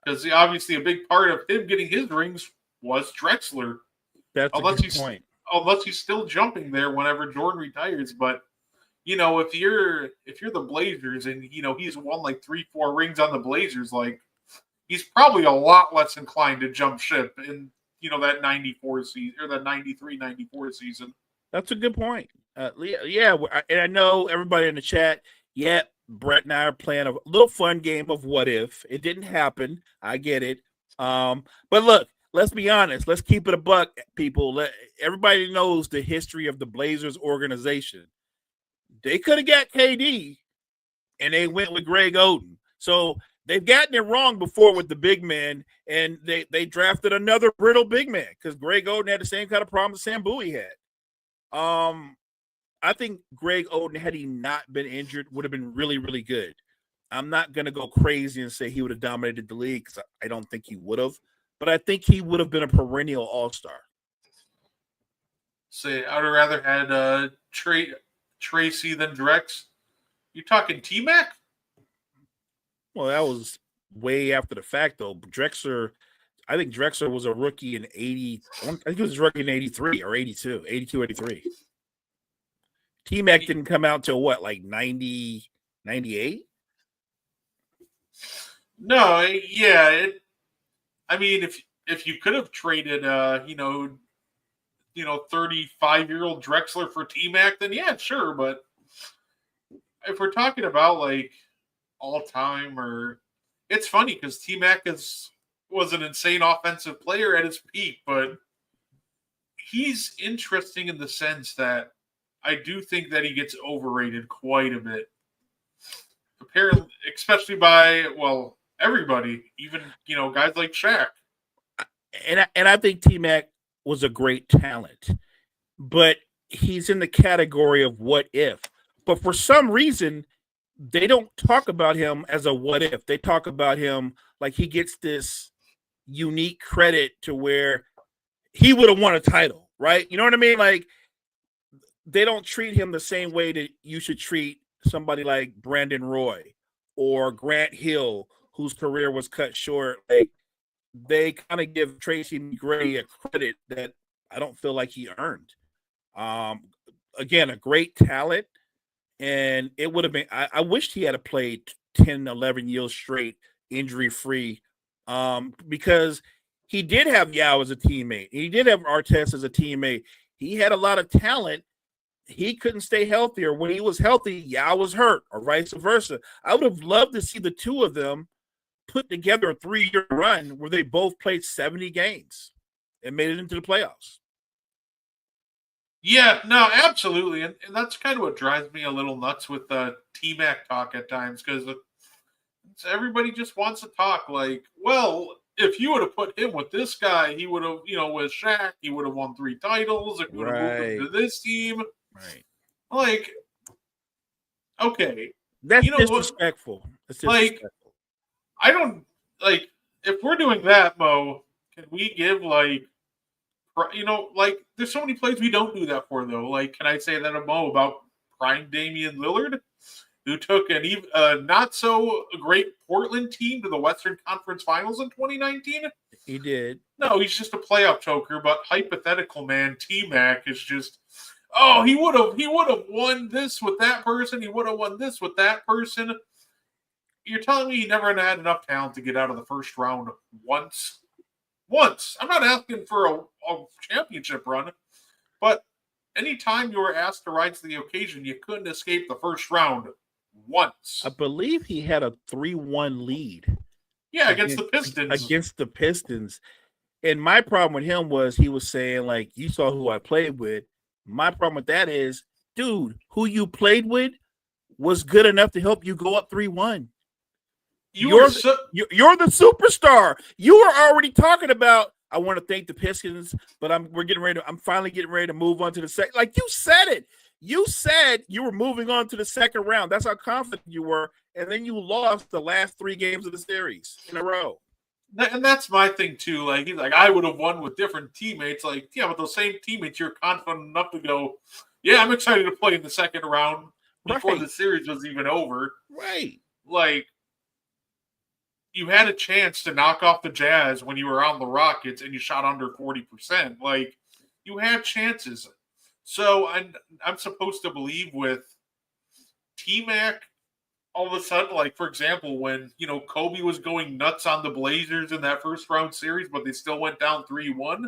Because obviously a big part of him getting his rings was Drexler. That's a good point. Unless he's still jumping there whenever Jordan retires. But if you're the Blazers and he's won like 3-4 rings on the Blazers, like, he's probably a lot less inclined to jump ship. And that 94 season or that 93-94 season. That's a good point. Yeah, and I know everybody in the chat. Yeah, Brett and I are playing a little fun game of what if. It didn't happen. I get it. But look, let's be honest. Let's keep it a buck, people. Everybody knows the history of the Blazers organization. They could have got KD, and they went with Greg Oden. So they've gotten it wrong before with the big men, and they drafted another brittle big man because Greg Oden had the same kind of problem Sam Bowie had. I think Greg Oden, had he not been injured, would have been really, really good. I'm not going to go crazy and say he would have dominated the league because I don't think he would have, but I think he would have been a perennial all-star. Say, I would have rather had Tracy than Drex. You talking T-Mac? Well, that was way after the fact, though. I think Drexler was a rookie in 80. I think he was a rookie in 83 or 82, 83. T-Mac didn't come out till what, like 90, 98? No, yeah. I mean, if you could have traded, 35-year-old Drexler for T-Mac, then yeah, sure. But if we're talking about like all time, or it's funny because T-Mac was an insane offensive player at his peak, but he's interesting in the sense that I do think that he gets overrated quite a bit. Apparently, especially by everybody, even guys like Shaq. And I think T-Mac was a great talent, but he's in the category of what if. But for some reason, they don't talk about him as a what if. They talk about him like he gets this unique credit to where he would have won a title, right? You know what I mean? Like, they don't treat him the same way that you should treat somebody like Brandon Roy or Grant Hill, whose career was cut short. Like, they kind of give Tracy McGrady a credit that I don't feel like he earned. Again, a great talent, and it would have been. I wished he had played 10, 11 years straight, injury-free, because he did have Yao as a teammate. He did have Artest as a teammate. He had a lot of talent. He couldn't stay healthy, or when he was healthy, Yao was hurt, or vice versa. I would have loved to see the two of them put together a 3-year run where they both played 70 games and made it into the playoffs. Yeah, no, absolutely. And that's kind of what drives me a little nuts with the T-Mac talk at times, because everybody just wants to talk like, well, if you would have put him with this guy, he would have, with Shaq, he would have won 3 titles. It would have moved him to this team. Right. Like, okay. That's disrespectful. That's disrespectful. Like, I don't, if we're doing that, Mo, can we give, there's so many plays we don't do that for, though. Like, can I say that to Mo about prime Damian Lillard, who took a not-so-great Portland team to the Western Conference Finals in 2019? He did. No, he's just a playoff choker, but hypothetical man, T-Mac is just, he would have won this with that person, he would have won this with that person. You're telling me he never had enough talent to get out of the first round once? Once. I'm not asking for a championship run, but anytime you were asked to rise to the occasion, you couldn't escape the first round once. I believe he had a 3-1 lead. Yeah, against the Pistons. And my problem with him was he was saying, like, you saw who I played with. My problem with that is, dude, who you played with was good enough to help you go up 3-1. You're the superstar. You were already talking about, I want to thank the Pistons, but I'm finally getting ready to move on to the second. Like, you said it. You said you were moving on to the second round. That's how confident you were. And then you lost the last 3 games of the series in a row. And that's my thing, too. Like, he's like, I would have won with different teammates. Like, yeah, but those same teammates, you're confident enough to go, yeah, I'm excited to play in the second round before the series was even over. Right. Like, you had a chance to knock off the Jazz when you were on the Rockets and you shot under 40%. Like, you had chances. So I'm supposed to believe with T-Mac, all of a sudden, like for example, when Kobe was going nuts on the Blazers in that first round series, but they still went down 3-1,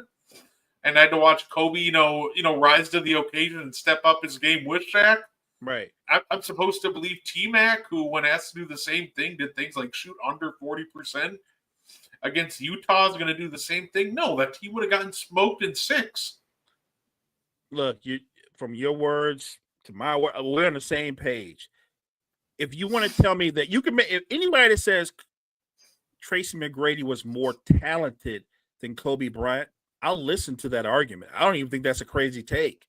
and I had to watch Kobe, rise to the occasion and step up his game with Shaq. Right. I'm supposed to believe T-Mac, who when asked to do the same thing, did things like shoot under 40% against Utah, is going to do the same thing? No, that team would have gotten smoked in 6. Look, from your words to my word, we're on the same page. If you want to tell me that you can make, if anybody that says Tracy McGrady was more talented than Kobe Bryant, I'll listen to that argument. I don't even think that's a crazy take.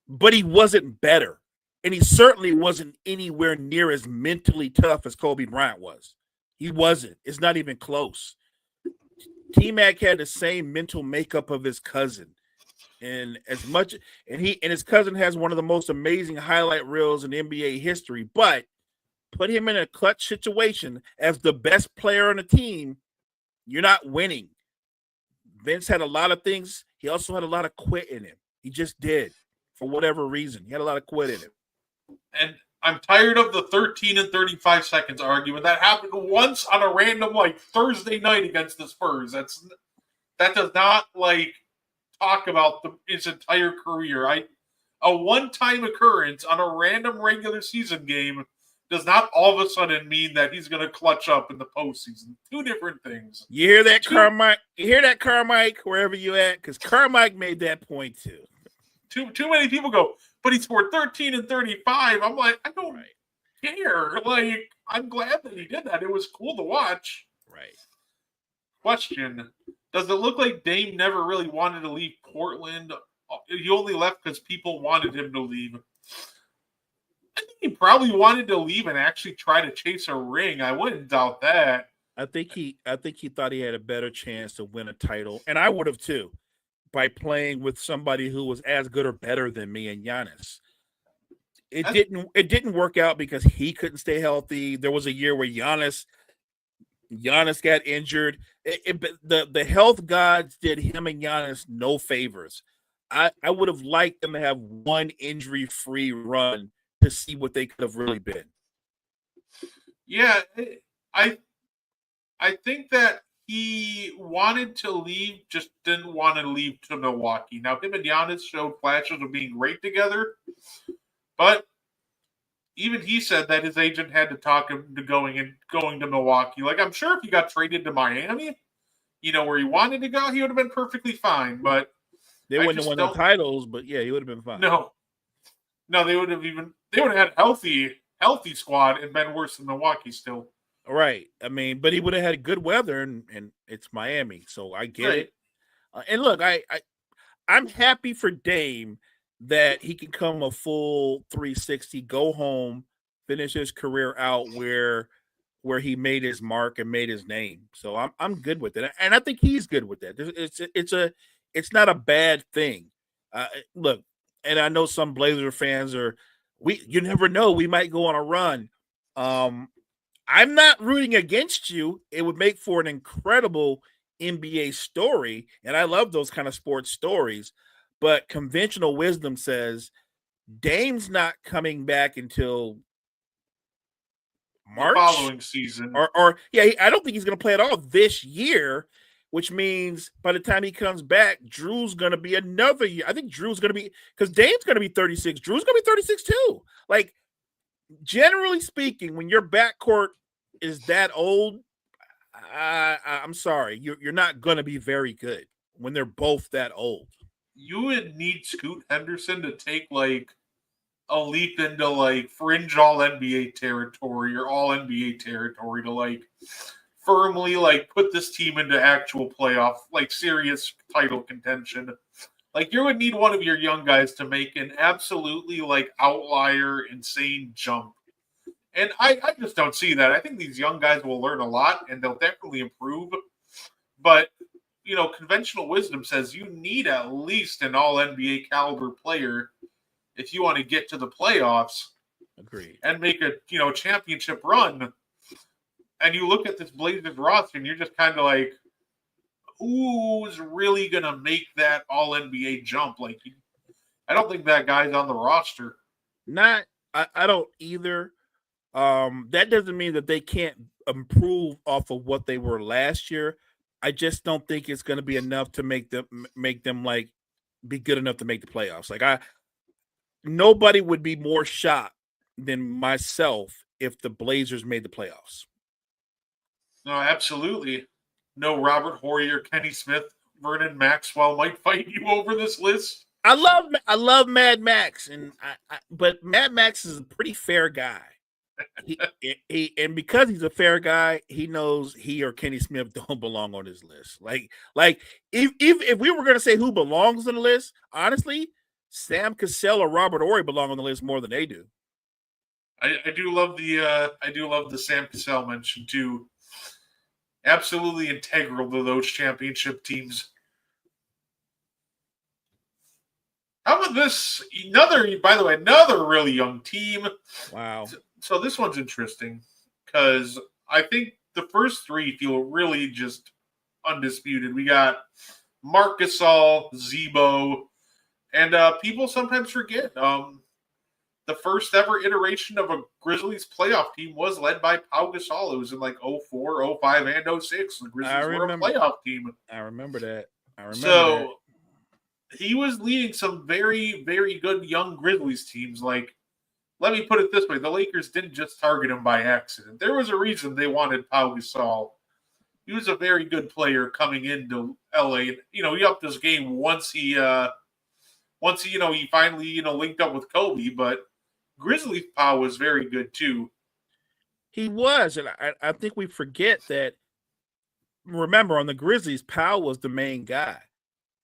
But he wasn't better. And he certainly wasn't anywhere near as mentally tough as Kobe Bryant was. He wasn't. It's not even close. T-Mac had the same mental makeup of his cousin. And his cousin has one of the most amazing highlight reels in NBA history, but put him in a clutch situation as the best player on the team, you're not winning. Vince had a lot of things. He also had a lot of quit in him. He just did, for whatever reason. He had a lot of quit in him. And I'm tired of the 13 and 35 seconds argument. That happened once on a random Thursday night against the Spurs. That does not talk about his entire career. A one-time occurrence on a random regular season game does not all of a sudden mean that he's going to clutch up in the postseason. Two different things. You hear that, Carmike? You hear that, Carmike, wherever you at? Because Carmike made that point too. Too many people go, but he scored 13 and 35. I'm like, I don't care. I'm glad that he did that. It was cool to watch. Right. Question: does it look like Dame never really wanted to leave Portland? He only left because people wanted him to leave. I think he probably wanted to leave and actually try to chase a ring. I wouldn't doubt that. I think he thought he had a better chance to win a title, and I would have too, by playing with somebody who was as good or better than me and Giannis. It didn't work out because he couldn't stay healthy. There was a year where Giannis got injured. The health gods did him and Giannis no favors. I would have liked them to have one injury-free run to see what they could have really been. Yeah, I think that he wanted to leave, just didn't want to leave to Milwaukee. Now, him and Giannis showed flashes of being great together, but even he said that his agent had to talk him to going to Milwaukee. I'm sure if he got traded to Miami, where he wanted to go, he would have been perfectly fine. But they wouldn't have won the titles, but yeah, he would have been fine. No, they would have had a healthy squad and been worse than Milwaukee still. Right. I mean, but he would have had good weather, and it's Miami, so I get it. And look, I'm happy for Dame that he can come a full 360, go home, finish his career out where he made his mark and made his name. So I'm good with it, and I think he's good with that. It's not a bad thing. Look, and I know some Blazer fans you never know, we might go on a run. I'm not rooting against you. It would make for an incredible NBA story, and I love those kind of sports stories. But conventional wisdom says Dame's not coming back until March, the following season, or I don't think he's going to play at all this year. Which means by the time he comes back, Drew's going to be another year. I think Drew's going to be, because Dame's going to be 36. Drew's going to be 36 too. Generally speaking, when your backcourt is that old, I'm sorry, you're not going to be very good when they're both that old. You would need Scoot Henderson to take a leap into fringe all NBA territory or all NBA territory to firmly put this team into actual playoff, serious title contention. You would need one of your young guys to make an absolutely outlier, insane jump. And I just don't see that. I think these young guys will learn a lot and they'll definitely improve. But, conventional wisdom says you need at least an all NBA caliber player if you want to get to the playoffs. Agreed. And make a, championship run. And you look at this Blazers roster and you're just kind of who's really going to make that all NBA jump? I don't think that guy's on the roster. I don't either. That doesn't mean that they can't improve off of what they were last year. I just don't think it's going to be enough to make them like be good enough to make the playoffs. Like nobody would be more shocked than myself if the Blazers made the playoffs. No, absolutely. No Robert Horry, Kenny Smith, Vernon Maxwell might fight you over this list. I love Mad Max, but Mad Max is a pretty fair guy. And because he's a fair guy, he knows he or Kenny Smith don't belong on his list. Like if we were gonna say who belongs on the list, honestly, Sam Cassell or Robert Horry belong on the list more than they do. I do love the Sam Cassell mention too. Absolutely integral to those championship teams. How about this? Another really young team. Wow. So this one's interesting because I think the first three feel really just undisputed. We got Marc Gasol, Zebo, and people sometimes forget the first ever iteration of a Grizzlies playoff team was led by Pau Gasol. It was in like 04, 05, and 06. The Grizzlies were a playoff team. I remember that. He was leading some very, very good young Grizzlies teams. Like, let me put it this way. The Lakers didn't just target him by accident. There was a reason they wanted Pau Gasol. He was a very good player coming into LA. He upped his game once he finally, linked up with Kobe, but Grizzlies Pau was very good too. He was, and I think we forget that. Remember, on the Grizzlies, Pau was the main guy.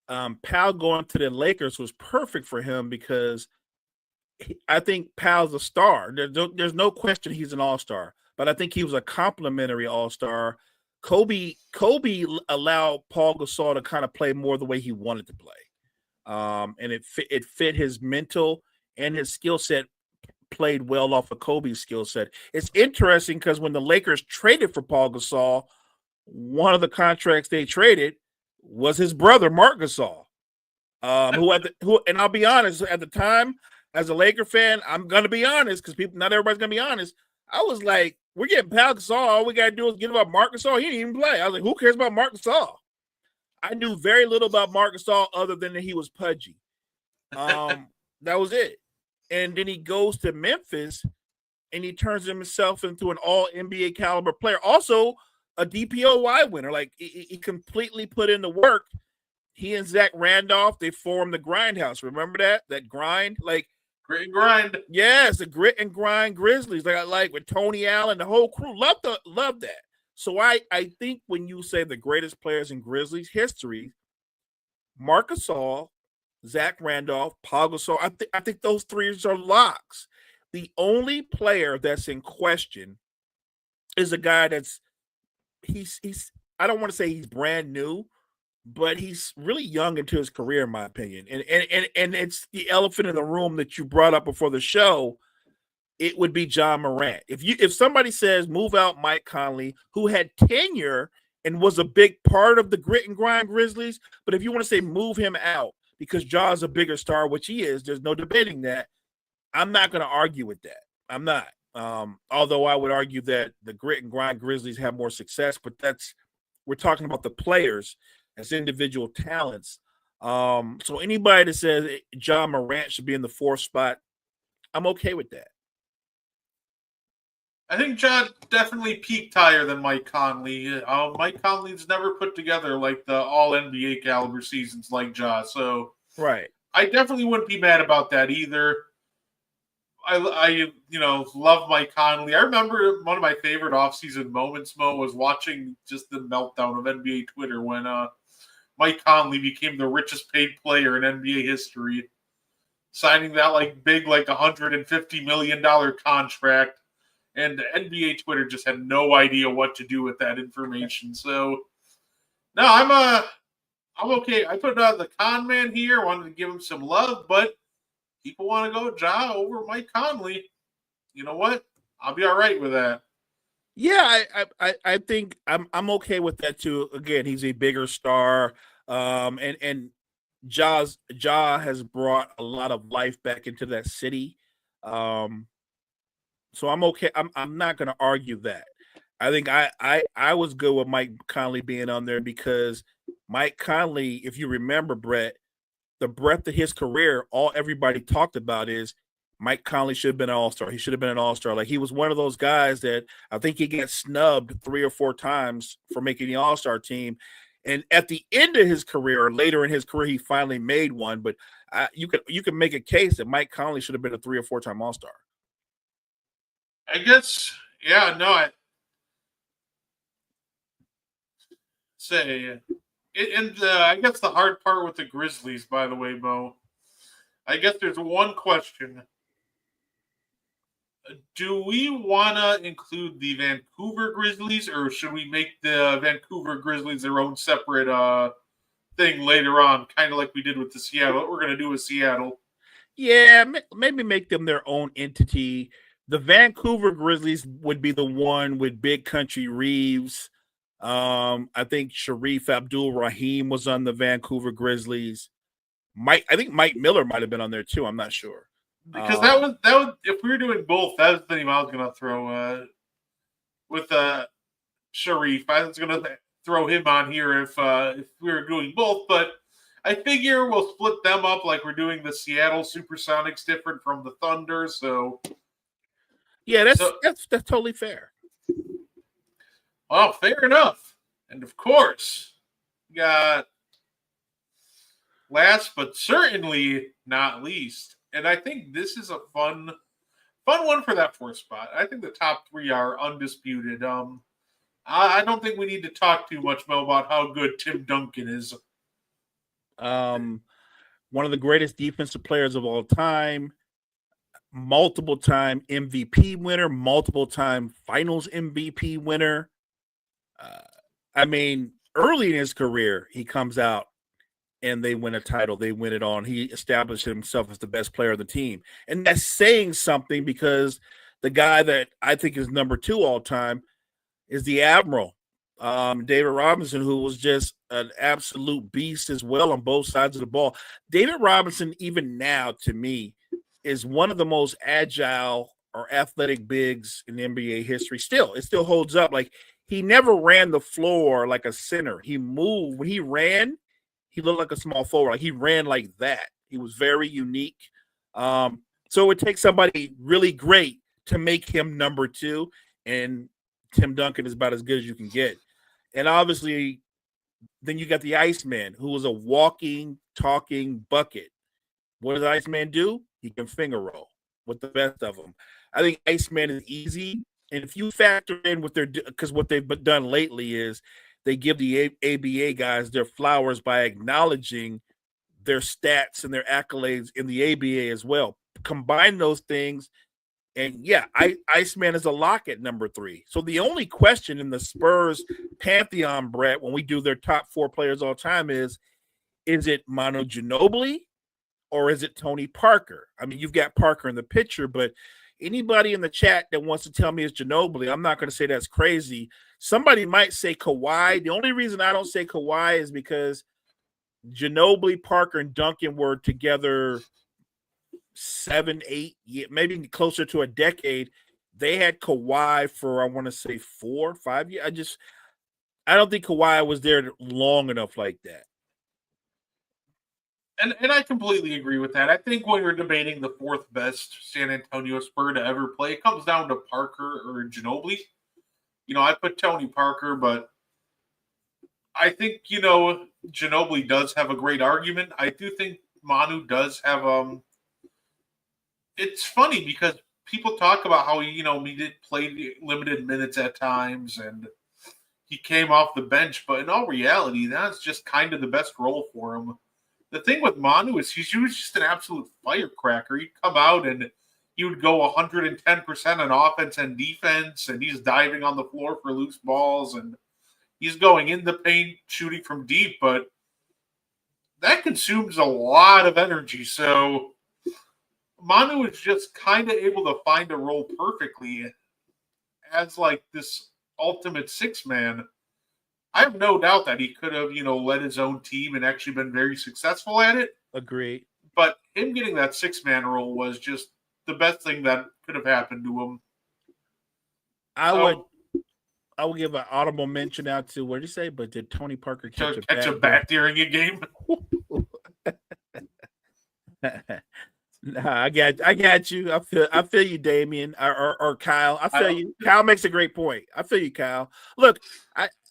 Pau going to the Lakers was perfect for him because I think Pau's a star. There's no question he's an all-star, but I think he was a complimentary all-star. Kobe allowed Paul Gasol to kind of play more the way he wanted to play, and it fit his mental and his skill set. Played well off of Kobe's skill set. It's interesting because when the Lakers traded for Paul Gasol, one of the contracts they traded was his brother, Marc Gasol, and I'll be honest, at the time, as a Laker fan, I'm going to be honest because not everybody's going to be honest. I was like, we're getting Paul Gasol. All we got to do is get about Marc Gasol. He didn't even play. I was like, who cares about Marc Gasol? I knew very little about Marc Gasol other than that he was pudgy. That was it. And then he goes to Memphis and he turns himself into an all NBA caliber player. Also, a DPOY winner. Like he completely put in the work. He and Zach Randolph, they formed the Grindhouse. Remember that grind? Like Grit and Grind. Yes, the Grit and Grind Grizzlies. Like with Tony Allen, the whole crew. Love that. So I think when you say the greatest players in Grizzlies history, Marc Gasol, Zach Randolph, Paul Gasol, I think those three are locks. The only player that's in question is a guy that's he's I don't want to say he's brand new, but he's really young into his career, in my opinion. And it's the elephant in the room that you brought up before the show. It would be John Morant. If somebody says move out Mike Conley, who had tenure and was a big part of the Grit and Grind Grizzlies, but if you want to say move him out because Ja's a bigger star, which he is, there's no debating that. I'm not going to argue with that. I'm not. Although I would argue that the Grit and Grind Grizzlies have more success, but we're talking about the players as individual talents. So anybody that says John Morant should be in the fourth spot, I'm okay with that. I think John definitely peaked higher than Mike Conley. Mike Conley's never put together like the all NBA caliber seasons like Ja. So right, I definitely wouldn't be mad about that either. I love Mike Conley. I remember one of my favorite offseason moments, Mo, was watching just the meltdown of NBA Twitter when Mike Conley became the richest paid player in NBA history, signing that big $150 million contract. And NBA Twitter just had no idea what to do with that information. So, no, I'm okay. I put the con man here. Wanted to give him some love, but people want to go Ja over Mike Conley. You know what? I'll be all right with that. Yeah, I think I'm okay with that too. Again, he's a bigger star, and Ja has brought a lot of life back into that city. So I'm okay. I'm not going to argue that. I think I was good with Mike Conley being on there because Mike Conley, if you remember, Brett, the breadth of his career, all everybody talked about is Mike Conley should have been an all-star. He should have been an all-star. Like he was one of those guys that I think he got snubbed 3 or 4 times for making the all-star team. And at the end of his career, or later in his career, he finally made one. But you can make a case that Mike Conley should have been a 3 or 4 time all-star. I guess, yeah, no, I say, and I guess the hard part with the Grizzlies, by the way, Mo, I guess there's one question. Do we want to include the Vancouver Grizzlies, or should we make the Vancouver Grizzlies their own separate thing later on, kind of like we did with the Seattle? What we're going to do with Seattle. Yeah, maybe make them their own entity. The Vancouver Grizzlies would be the one with Big Country Reeves. I think Sharif Abdul Rahim was on the Vancouver Grizzlies. I think Mike Miller might have been on there too. I'm not sure. Because that was if we were doing both, that was the name I was going to throw with Sharif. I was going to throw him on here if we were doing both, but I figure we'll split them up like we're doing the Seattle Supersonics different from the Thunder. So yeah, that's totally fair. Well, fair enough. And of course, we got last but certainly not least, and I think this is a fun one for that 4th spot. I think the top 3 are undisputed. I don't think we need to talk too much, Mo, about how good Tim Duncan is. One of the greatest defensive players of all time, multiple time MVP winner, multiple time Finals MVP winner. I mean, early in his career, he comes out and they win a title. They win it on. He established himself as the best player of the team. And that's saying something because the guy that I think is number 2 all time is the Admiral, David Robinson, who was just an absolute beast as well on both sides of the ball. David Robinson, even now, to me, is one of the most agile or athletic bigs in NBA history. It still holds up. Like, he never ran the floor like a center. He moved. When he ran, he looked like a small forward. Like, he ran like that. He was very unique. So it takes somebody really great to make him number 2. And Tim Duncan is about as good as you can get. And obviously, then you got the Iceman, who was a walking, talking bucket. What does Iceman do? He can finger roll with the best of them. I think Iceman is easy. And if you factor in what they've done lately is they give the ABA guys their flowers by acknowledging their stats and their accolades in the ABA as well. Combine those things, and yeah, Iceman is a lock at number 3. So the only question in the Spurs pantheon, Brett, when we do their top 4 players all time is it Manu Ginobili or is it Tony Parker? I mean, you've got Parker in the picture, but anybody in the chat that wants to tell me it's Ginobili, I'm not going to say that's crazy. Somebody might say Kawhi. The only reason I don't say Kawhi is because Ginobili, Parker, and Duncan were together 7, 8, maybe closer to a decade. They had Kawhi for, I want to say 4 or 5 years. I don't think Kawhi was there long enough like that. And I completely agree with that. I think when you're debating the 4th best San Antonio Spur to ever play, it comes down to Parker or Ginobili. I put Tony Parker, but I think, Ginobili does have a great argument. I do think Manu does have it's funny because people talk about how he did play limited minutes at times and he came off the bench, but in all reality, that's just kind of the best role for him. The thing with Manu is he was just an absolute firecracker. He'd come out and he would go 110% on offense and defense, and he's diving on the floor for loose balls, and he's going in the paint, shooting from deep, but that consumes a lot of energy. So Manu is just kind of able to find a role perfectly as like this ultimate 6-man. I have no doubt that he could have, led his own team and actually been very successful at it. Agreed. But him getting that 6-man role was just the best thing that could have happened to him. I would give an audible mention out to, what did you say? But did Tony Parker catch a bat during a game? Nah, I got you. I feel you, Damien or Kyle. I feel you. Kyle makes a great point. I feel you, Kyle. Look,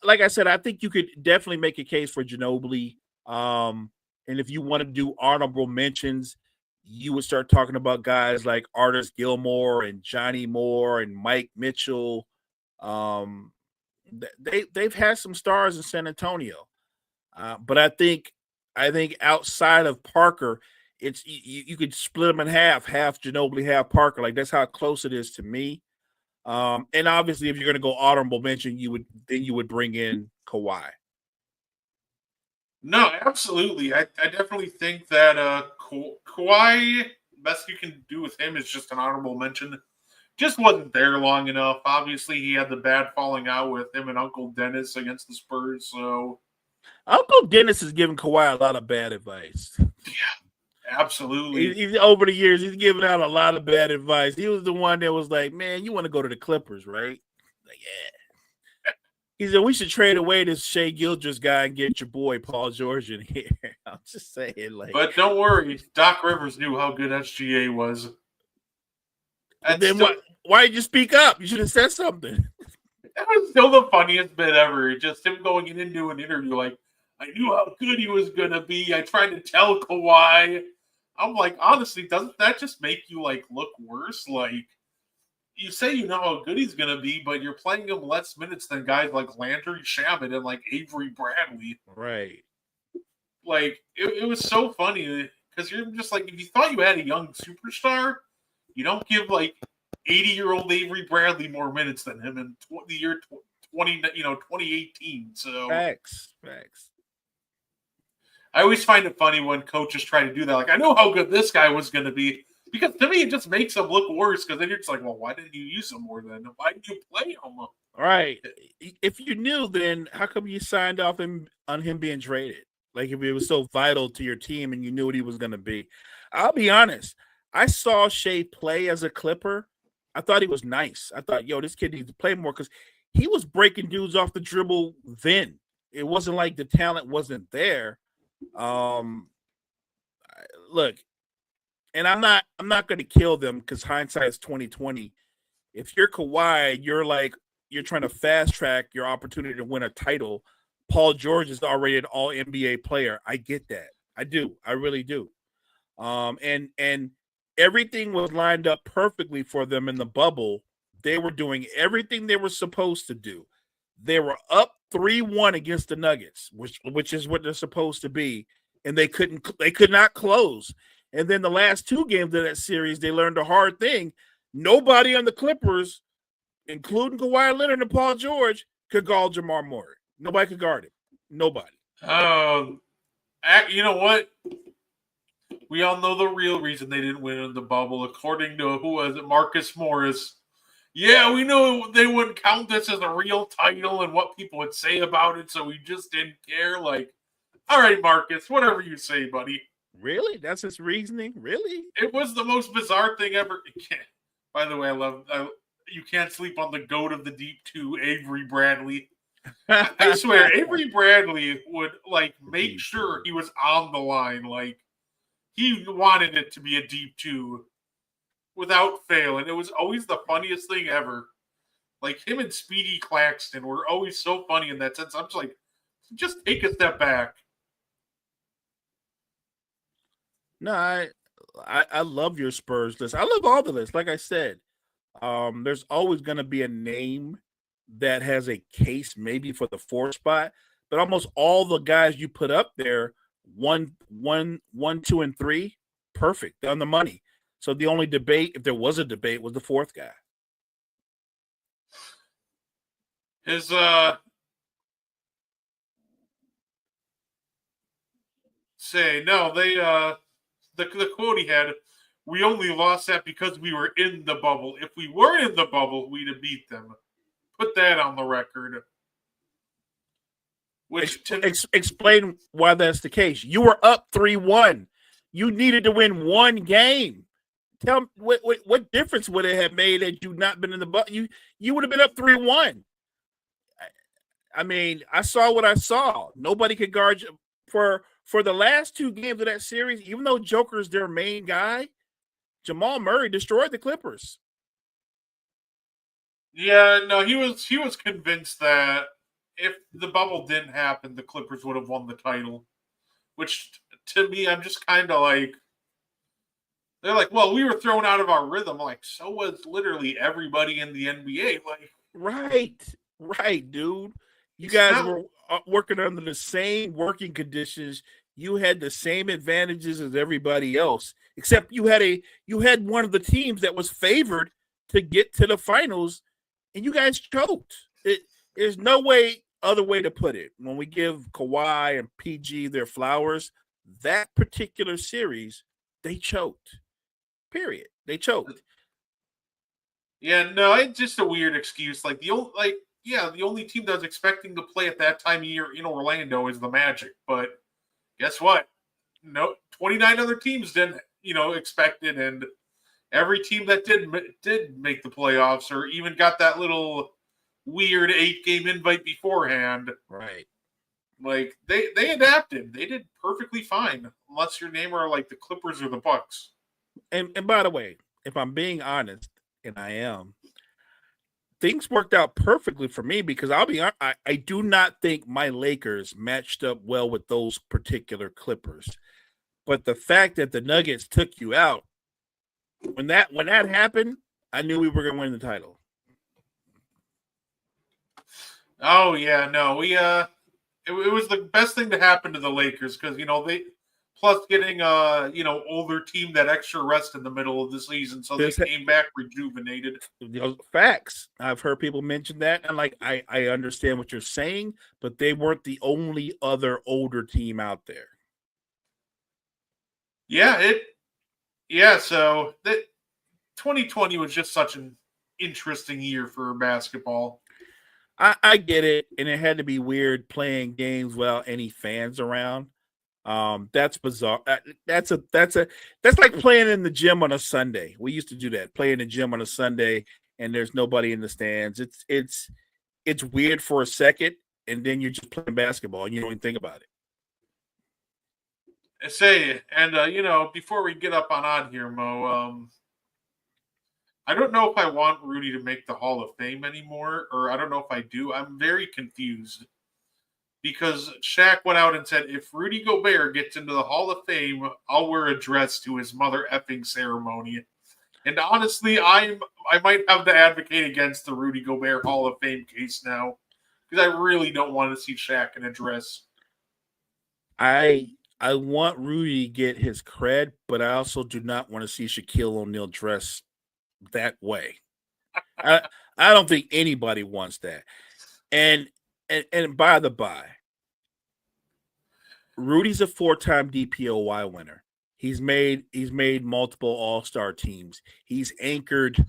like I said, I think you could definitely make a case for Ginobili. And if you want to do honorable mentions, you would start talking about guys like Artis Gilmore and Johnny Moore and Mike Mitchell. They've had some stars in San Antonio, but I think outside of Parker, it's you could split them in half Ginobili, half Parker. Like that's how close it is to me. And obviously, if you're going to go honorable mention, you would bring in Kawhi. No, absolutely. I definitely think that Kawhi, best you can do with him is just an honorable mention. Just wasn't there long enough. Obviously, he had the bad falling out with him and Uncle Dennis against the Spurs. So Uncle Dennis is giving Kawhi a lot of bad advice. Yeah, absolutely. He's over the years, he's giving out a lot of bad advice. He was the one that was like, "Man, you want to go to the Clippers, right?" Like, yeah. He said, "We should trade away this Shea Gilgeous guy and get your boy Paul George in here." I'm just saying, like. But don't worry, Doc Rivers knew how good SGA was. And then why did you speak up? You should have said something. That was still the funniest bit ever. Just him going into an interview like, I knew how good he was going to be. I tried to tell Kawhi. I'm like, honestly, doesn't that just make you, like, look worse? Like, you say you know how good he's going to be, but you're playing him less minutes than guys like Landry Shamet and, like, Avery Bradley. Right. Like, it was so funny because you're just like, if you thought you had a young superstar, you don't give, like, 80-year-old Avery Bradley more minutes than him in the year 2018. So Facts. I always find it funny when coaches try to do that. Like, I know how good this guy was going to be. Because to me, it just makes him look worse. Because then you're just like, well, why didn't you use him more then? Why didn't you play him? Right. If you knew, then how come you signed off on him being traded? Like, if it was so vital to your team and you knew what he was going to be. I'll be honest. I saw Shea play as a Clipper. I thought he was nice. I thought, this kid needs to play more because he was breaking dudes off the dribble then. It wasn't like the talent wasn't there. Look, and I'm not going to kill them because hindsight is 2020. If you're Kawhi, you're trying to fast track your opportunity to win a title. Paul George is already an all NBA player. I get that. I do. I really do. And everything was lined up perfectly for them in the bubble. They were doing everything they were supposed to do. They were up 3-1 against the Nuggets, which is what they're supposed to be, and they could not close. And then the last two games of that series, they learned a hard thing. Nobody on the Clippers, including Kawhi Leonard and Paul George, could guard Jamar Moore. Nobody could guard him. Nobody. You know what? We all know the real reason they didn't win in the bubble, according to who was it, Marcus Morris. Yeah, we know they wouldn't count this as a real title and what people would say about it, so we just didn't care. Like, all right, Marcus, whatever you say, buddy. Really? That's his reasoning? Really? It was the most bizarre thing ever. By the way, you can't sleep on the GOAT of the Deep 2, Avery Bradley. I swear, Avery Bradley would, make sure he was on the line. He wanted it to be a Deep 2 without fail, and it was always the funniest thing ever. Him and Speedy Claxton were always so funny in that sense. I'm just like, just take a step back. No, I love your Spurs list. I love all the lists. Like I said, there's always going to be a name that has a case maybe for the 4 spot, but almost all the guys you put up there, 1, 2, and 3, perfect on the money. So the only debate, if there was a debate, was the 4th guy. His the quote he had, we only lost that because we were in the bubble. If we weren't in the bubble, we'd have beat them. Put that on the record. Explain why that's the case. You were up 3-1. You needed to win one game. tell me what difference would it have made had you not been in the butt? You would have been up 3-1. I mean, I saw what I saw. Nobody could guard you for the last 2 games of that series. Even though Joker's their main guy, Jamal Murray destroyed the Clippers. Yeah, no, he was convinced that if the bubble didn't happen, the Clippers would have won the title. Which to me, I'm just kind of like, they're like, well, we were thrown out of our rhythm. I'm like, so was literally everybody in the NBA. Like, right, dude. You guys were working under the same working conditions. You had the same advantages as everybody else, except you had one of the teams that was favored to get to the finals, and you guys choked. There's no other way to put it. When we give Kawhi and PG their flowers, that particular series, they choked. Period. They choked. Yeah, no, it's just a weird excuse. Like the only team that was expecting to play at that time of year in Orlando is the Magic. But guess what? No, 29 other teams didn't, expect it, and every team that did make the playoffs or even got that little weird 8-game invite beforehand. Right. Like they adapted. They did perfectly fine, unless your name are like the Clippers or the Bucks. And by the way, if I'm being honest, and I am, things worked out perfectly for me because I'll be honest, I do not think my Lakers matched up well with those particular Clippers. But the fact that the Nuggets took you out, when that happened, I knew we were going to win the title. Oh yeah, no, it was the best thing to happen to the Lakers because they plus getting older team that extra rest in the middle of the season, so they came back rejuvenated. Facts. I've heard people mention that, and I understand what you're saying, but they weren't the only other older team out there. So that 2020 was just such an interesting year for basketball. I get it, and it had to be weird playing games without any fans around. That's bizarre. That's like playing in the gym on a Sunday. We used to do that, play in the gym on a Sunday, and there's nobody in the stands. It's weird for a second, and then you're just playing basketball, and you don't even think about it. I say, and before we get up on here, Mo, I don't know if I want Rudy to make the Hall of Fame anymore, or I don't know if I do. I'm very confused. Because Shaq went out and said, if Rudy Gobert gets into the Hall of Fame, I'll wear a dress to his mother effing ceremony. And honestly, I might have to advocate against the Rudy Gobert Hall of Fame case now. Because I really don't want to see Shaq in a dress. I want Rudy to get his cred, but I also do not want to see Shaquille O'Neal dress that way. I don't think anybody wants that. And by the by, Rudy's a 4-time DPOY winner. He's made multiple All-Star teams. He's anchored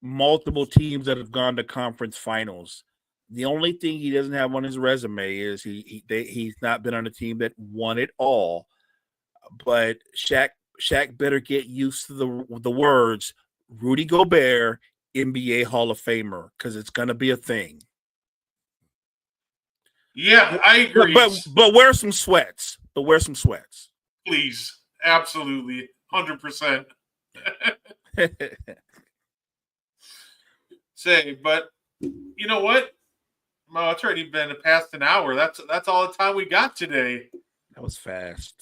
multiple teams that have gone to conference finals. The only thing he doesn't have on his resume is he's not been on a team that won it all. But Shaq better get used to the words Rudy Gobert, NBA Hall of Famer, because it's going to be a thing. Yeah, I agree. But wear some sweats. Please. Absolutely. 100%. But you know what? Well, it's already been past an hour. That's all the time we got today. That was fast.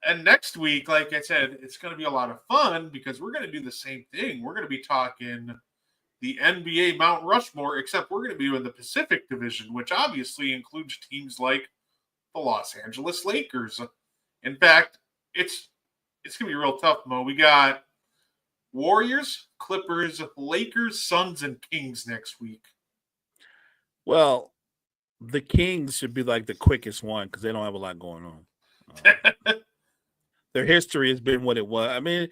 And next week, like I said, it's going to be a lot of fun because we're going to do the same thing. We're going to be talking the NBA Mount Rushmore, except we're going to be in the Pacific Division, which obviously includes teams like the Los Angeles Lakers. In fact, it's going to be real tough, Mo. We got Warriors, Clippers, Lakers, Suns, and Kings next week. Well, the Kings should be like the quickest one because they don't have a lot going on. Their history has been what it was. I mean,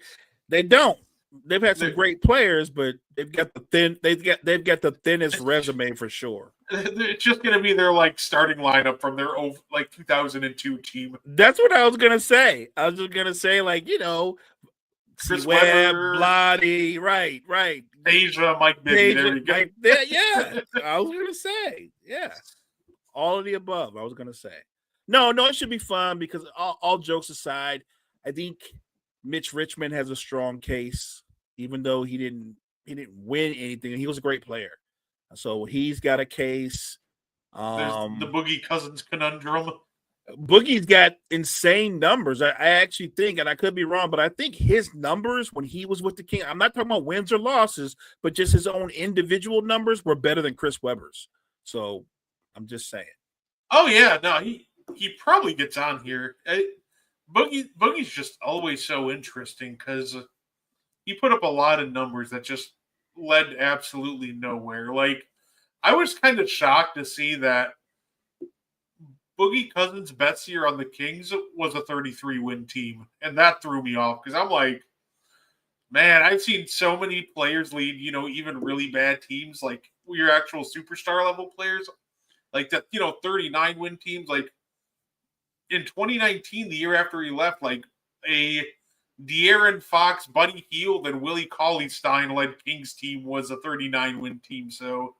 they don't. They've had some great players, but they've got the thinnest resume for sure. It's just going to be their starting lineup from their 2002 team. That's what I was going to say. I was just going to say Chris Webb, Webber, Blotty, right. Asia, Mike Bibby. There we go. Yeah, I was gonna say, yeah, all of the above. I was gonna say, no, it should be fun because all jokes aside, I think Mitch Richmond has a strong case, even though he didn't win anything. He was a great player, so he's got a case. There's the Boogie Cousins conundrum. Boogie's got insane numbers. I actually think, and I could be wrong, but I think his numbers when he was with the King, I'm not talking about wins or losses, but just his own individual numbers were better than Chris Webber's. So I'm just saying. Oh yeah, no, he probably gets on here. Boogie's just always so interesting because he put up a lot of numbers that just led absolutely nowhere. Like I was kind of shocked to see that Boogie Cousins' best year on the Kings was a 33-win team, and that threw me off because I'm like, man, I've seen so many players lead, even really bad teams, like your actual superstar level players, like that, 39-win teams. Like in 2019, the year after he left, like a De'Aaron Fox, Buddy Hield, and Willie Cauley-Stein led Kings team was a 39-win team. So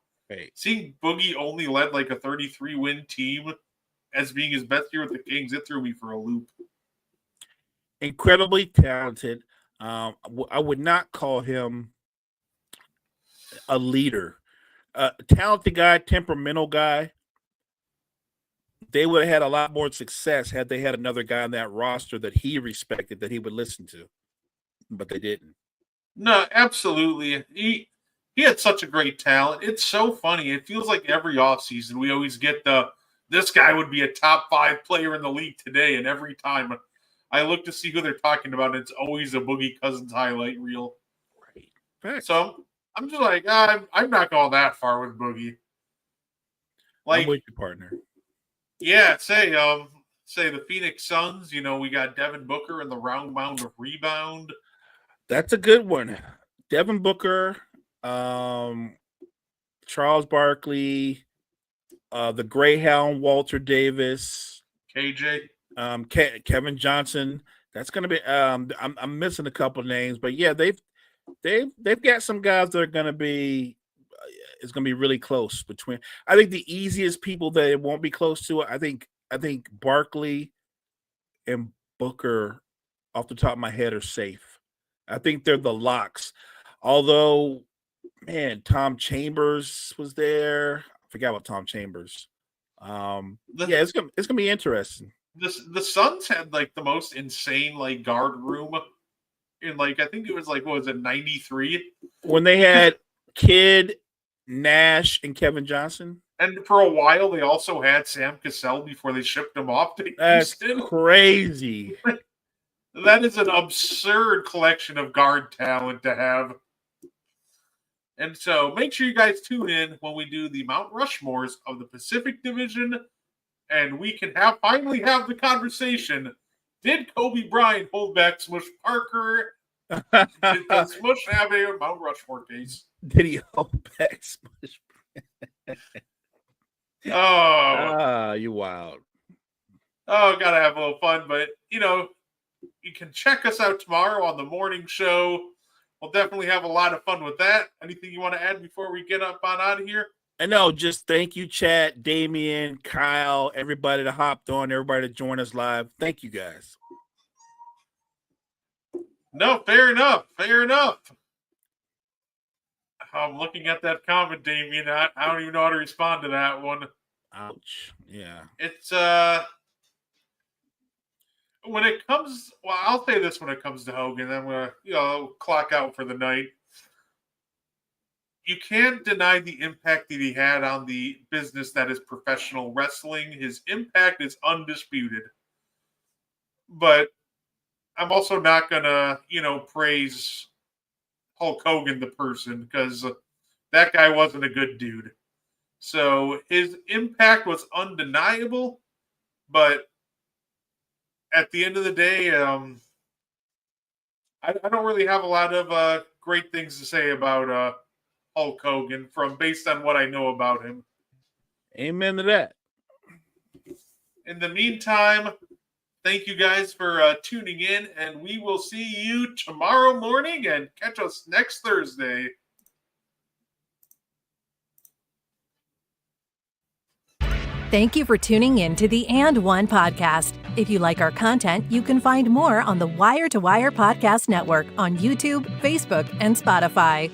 seeing Boogie only led like a 33-win team as being his best year with the Kings, it threw me for a loop. Incredibly talented. I would not call him a leader. Talented guy, temperamental guy. They would have had a lot more success had they had another guy on that roster that he respected, that he would listen to. But they didn't. No, absolutely. He had such a great talent. It's so funny. It feels like every offseason we always get this guy would be a top 5 player in the league today, and every time I look to see who they're talking about, it's always a Boogie Cousins highlight reel. Right. So I'm just like, I'm not going that far with Boogie. Like, I'm with you, partner. Yeah, say the Phoenix Suns. We got Devin Booker in the round mound of rebound. That's a good one. Devin Booker, Charles Barkley, the Greyhound Walter Davis, KJ, Kevin Johnson. That's going to be. I'm missing a couple of names, but yeah, they've got some guys that are going to be. It's going to be really close between. I think the easiest people that it won't be close to. I think Barkley and Booker, off the top of my head, are safe. I think they're the locks. Although, man, Tom Chambers was there. I forgot about Tom Chambers. It's gonna be interesting. The Suns had like the most insane like guard room in like I think it was like what was it 93 when they had Kidd, Nash, and Kevin Johnson. And for a while they also had Sam Cassell before they shipped him off to Houston. That's crazy. That is an absurd collection of guard talent to have. And so make sure you guys tune in when we do the Mount Rushmores of the Pacific Division, and we can finally have the conversation. Did Kobe Bryant hold back Smush Parker? Did Smush have a Mount Rushmore case? Did he hold back Smush? You wild. Oh, gotta have a little fun, but you can check us out tomorrow on the morning show. We'll definitely have a lot of fun with that. Anything you want to add before we get up on out of here? And no, just thank you, chat, Damien, Kyle, everybody that hopped on, everybody that joined us live. Thank you, guys. No, fair enough. I'm looking at that comment, Damien. I don't even know how to respond to that one. Ouch. Yeah. It's when it comes, well, I'll say this when it comes to Hogan, I'm going to, clock out for the night. You can't deny the impact that he had on the business that is professional wrestling. His impact is undisputed. But I'm also not going to, praise Hulk Hogan, the person, because that guy wasn't a good dude. So his impact was undeniable, but at the end of the day, I don't really have a lot of great things to say about Hulk Hogan based on what I know about him. Amen to that. In the meantime, Thank you guys for tuning in, and we will see you tomorrow morning and catch us next Thursday. Thank you for tuning in to the And One podcast. If you like our content, you can find more on the Wire to Wire Podcast Network on YouTube, Facebook, and Spotify.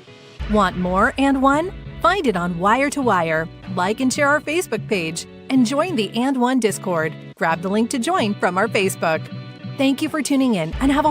Want more And One? Find it on Wire to Wire. Like and share our Facebook page and join the And One Discord. Grab the link to join from our Facebook. Thank you for tuning in and have a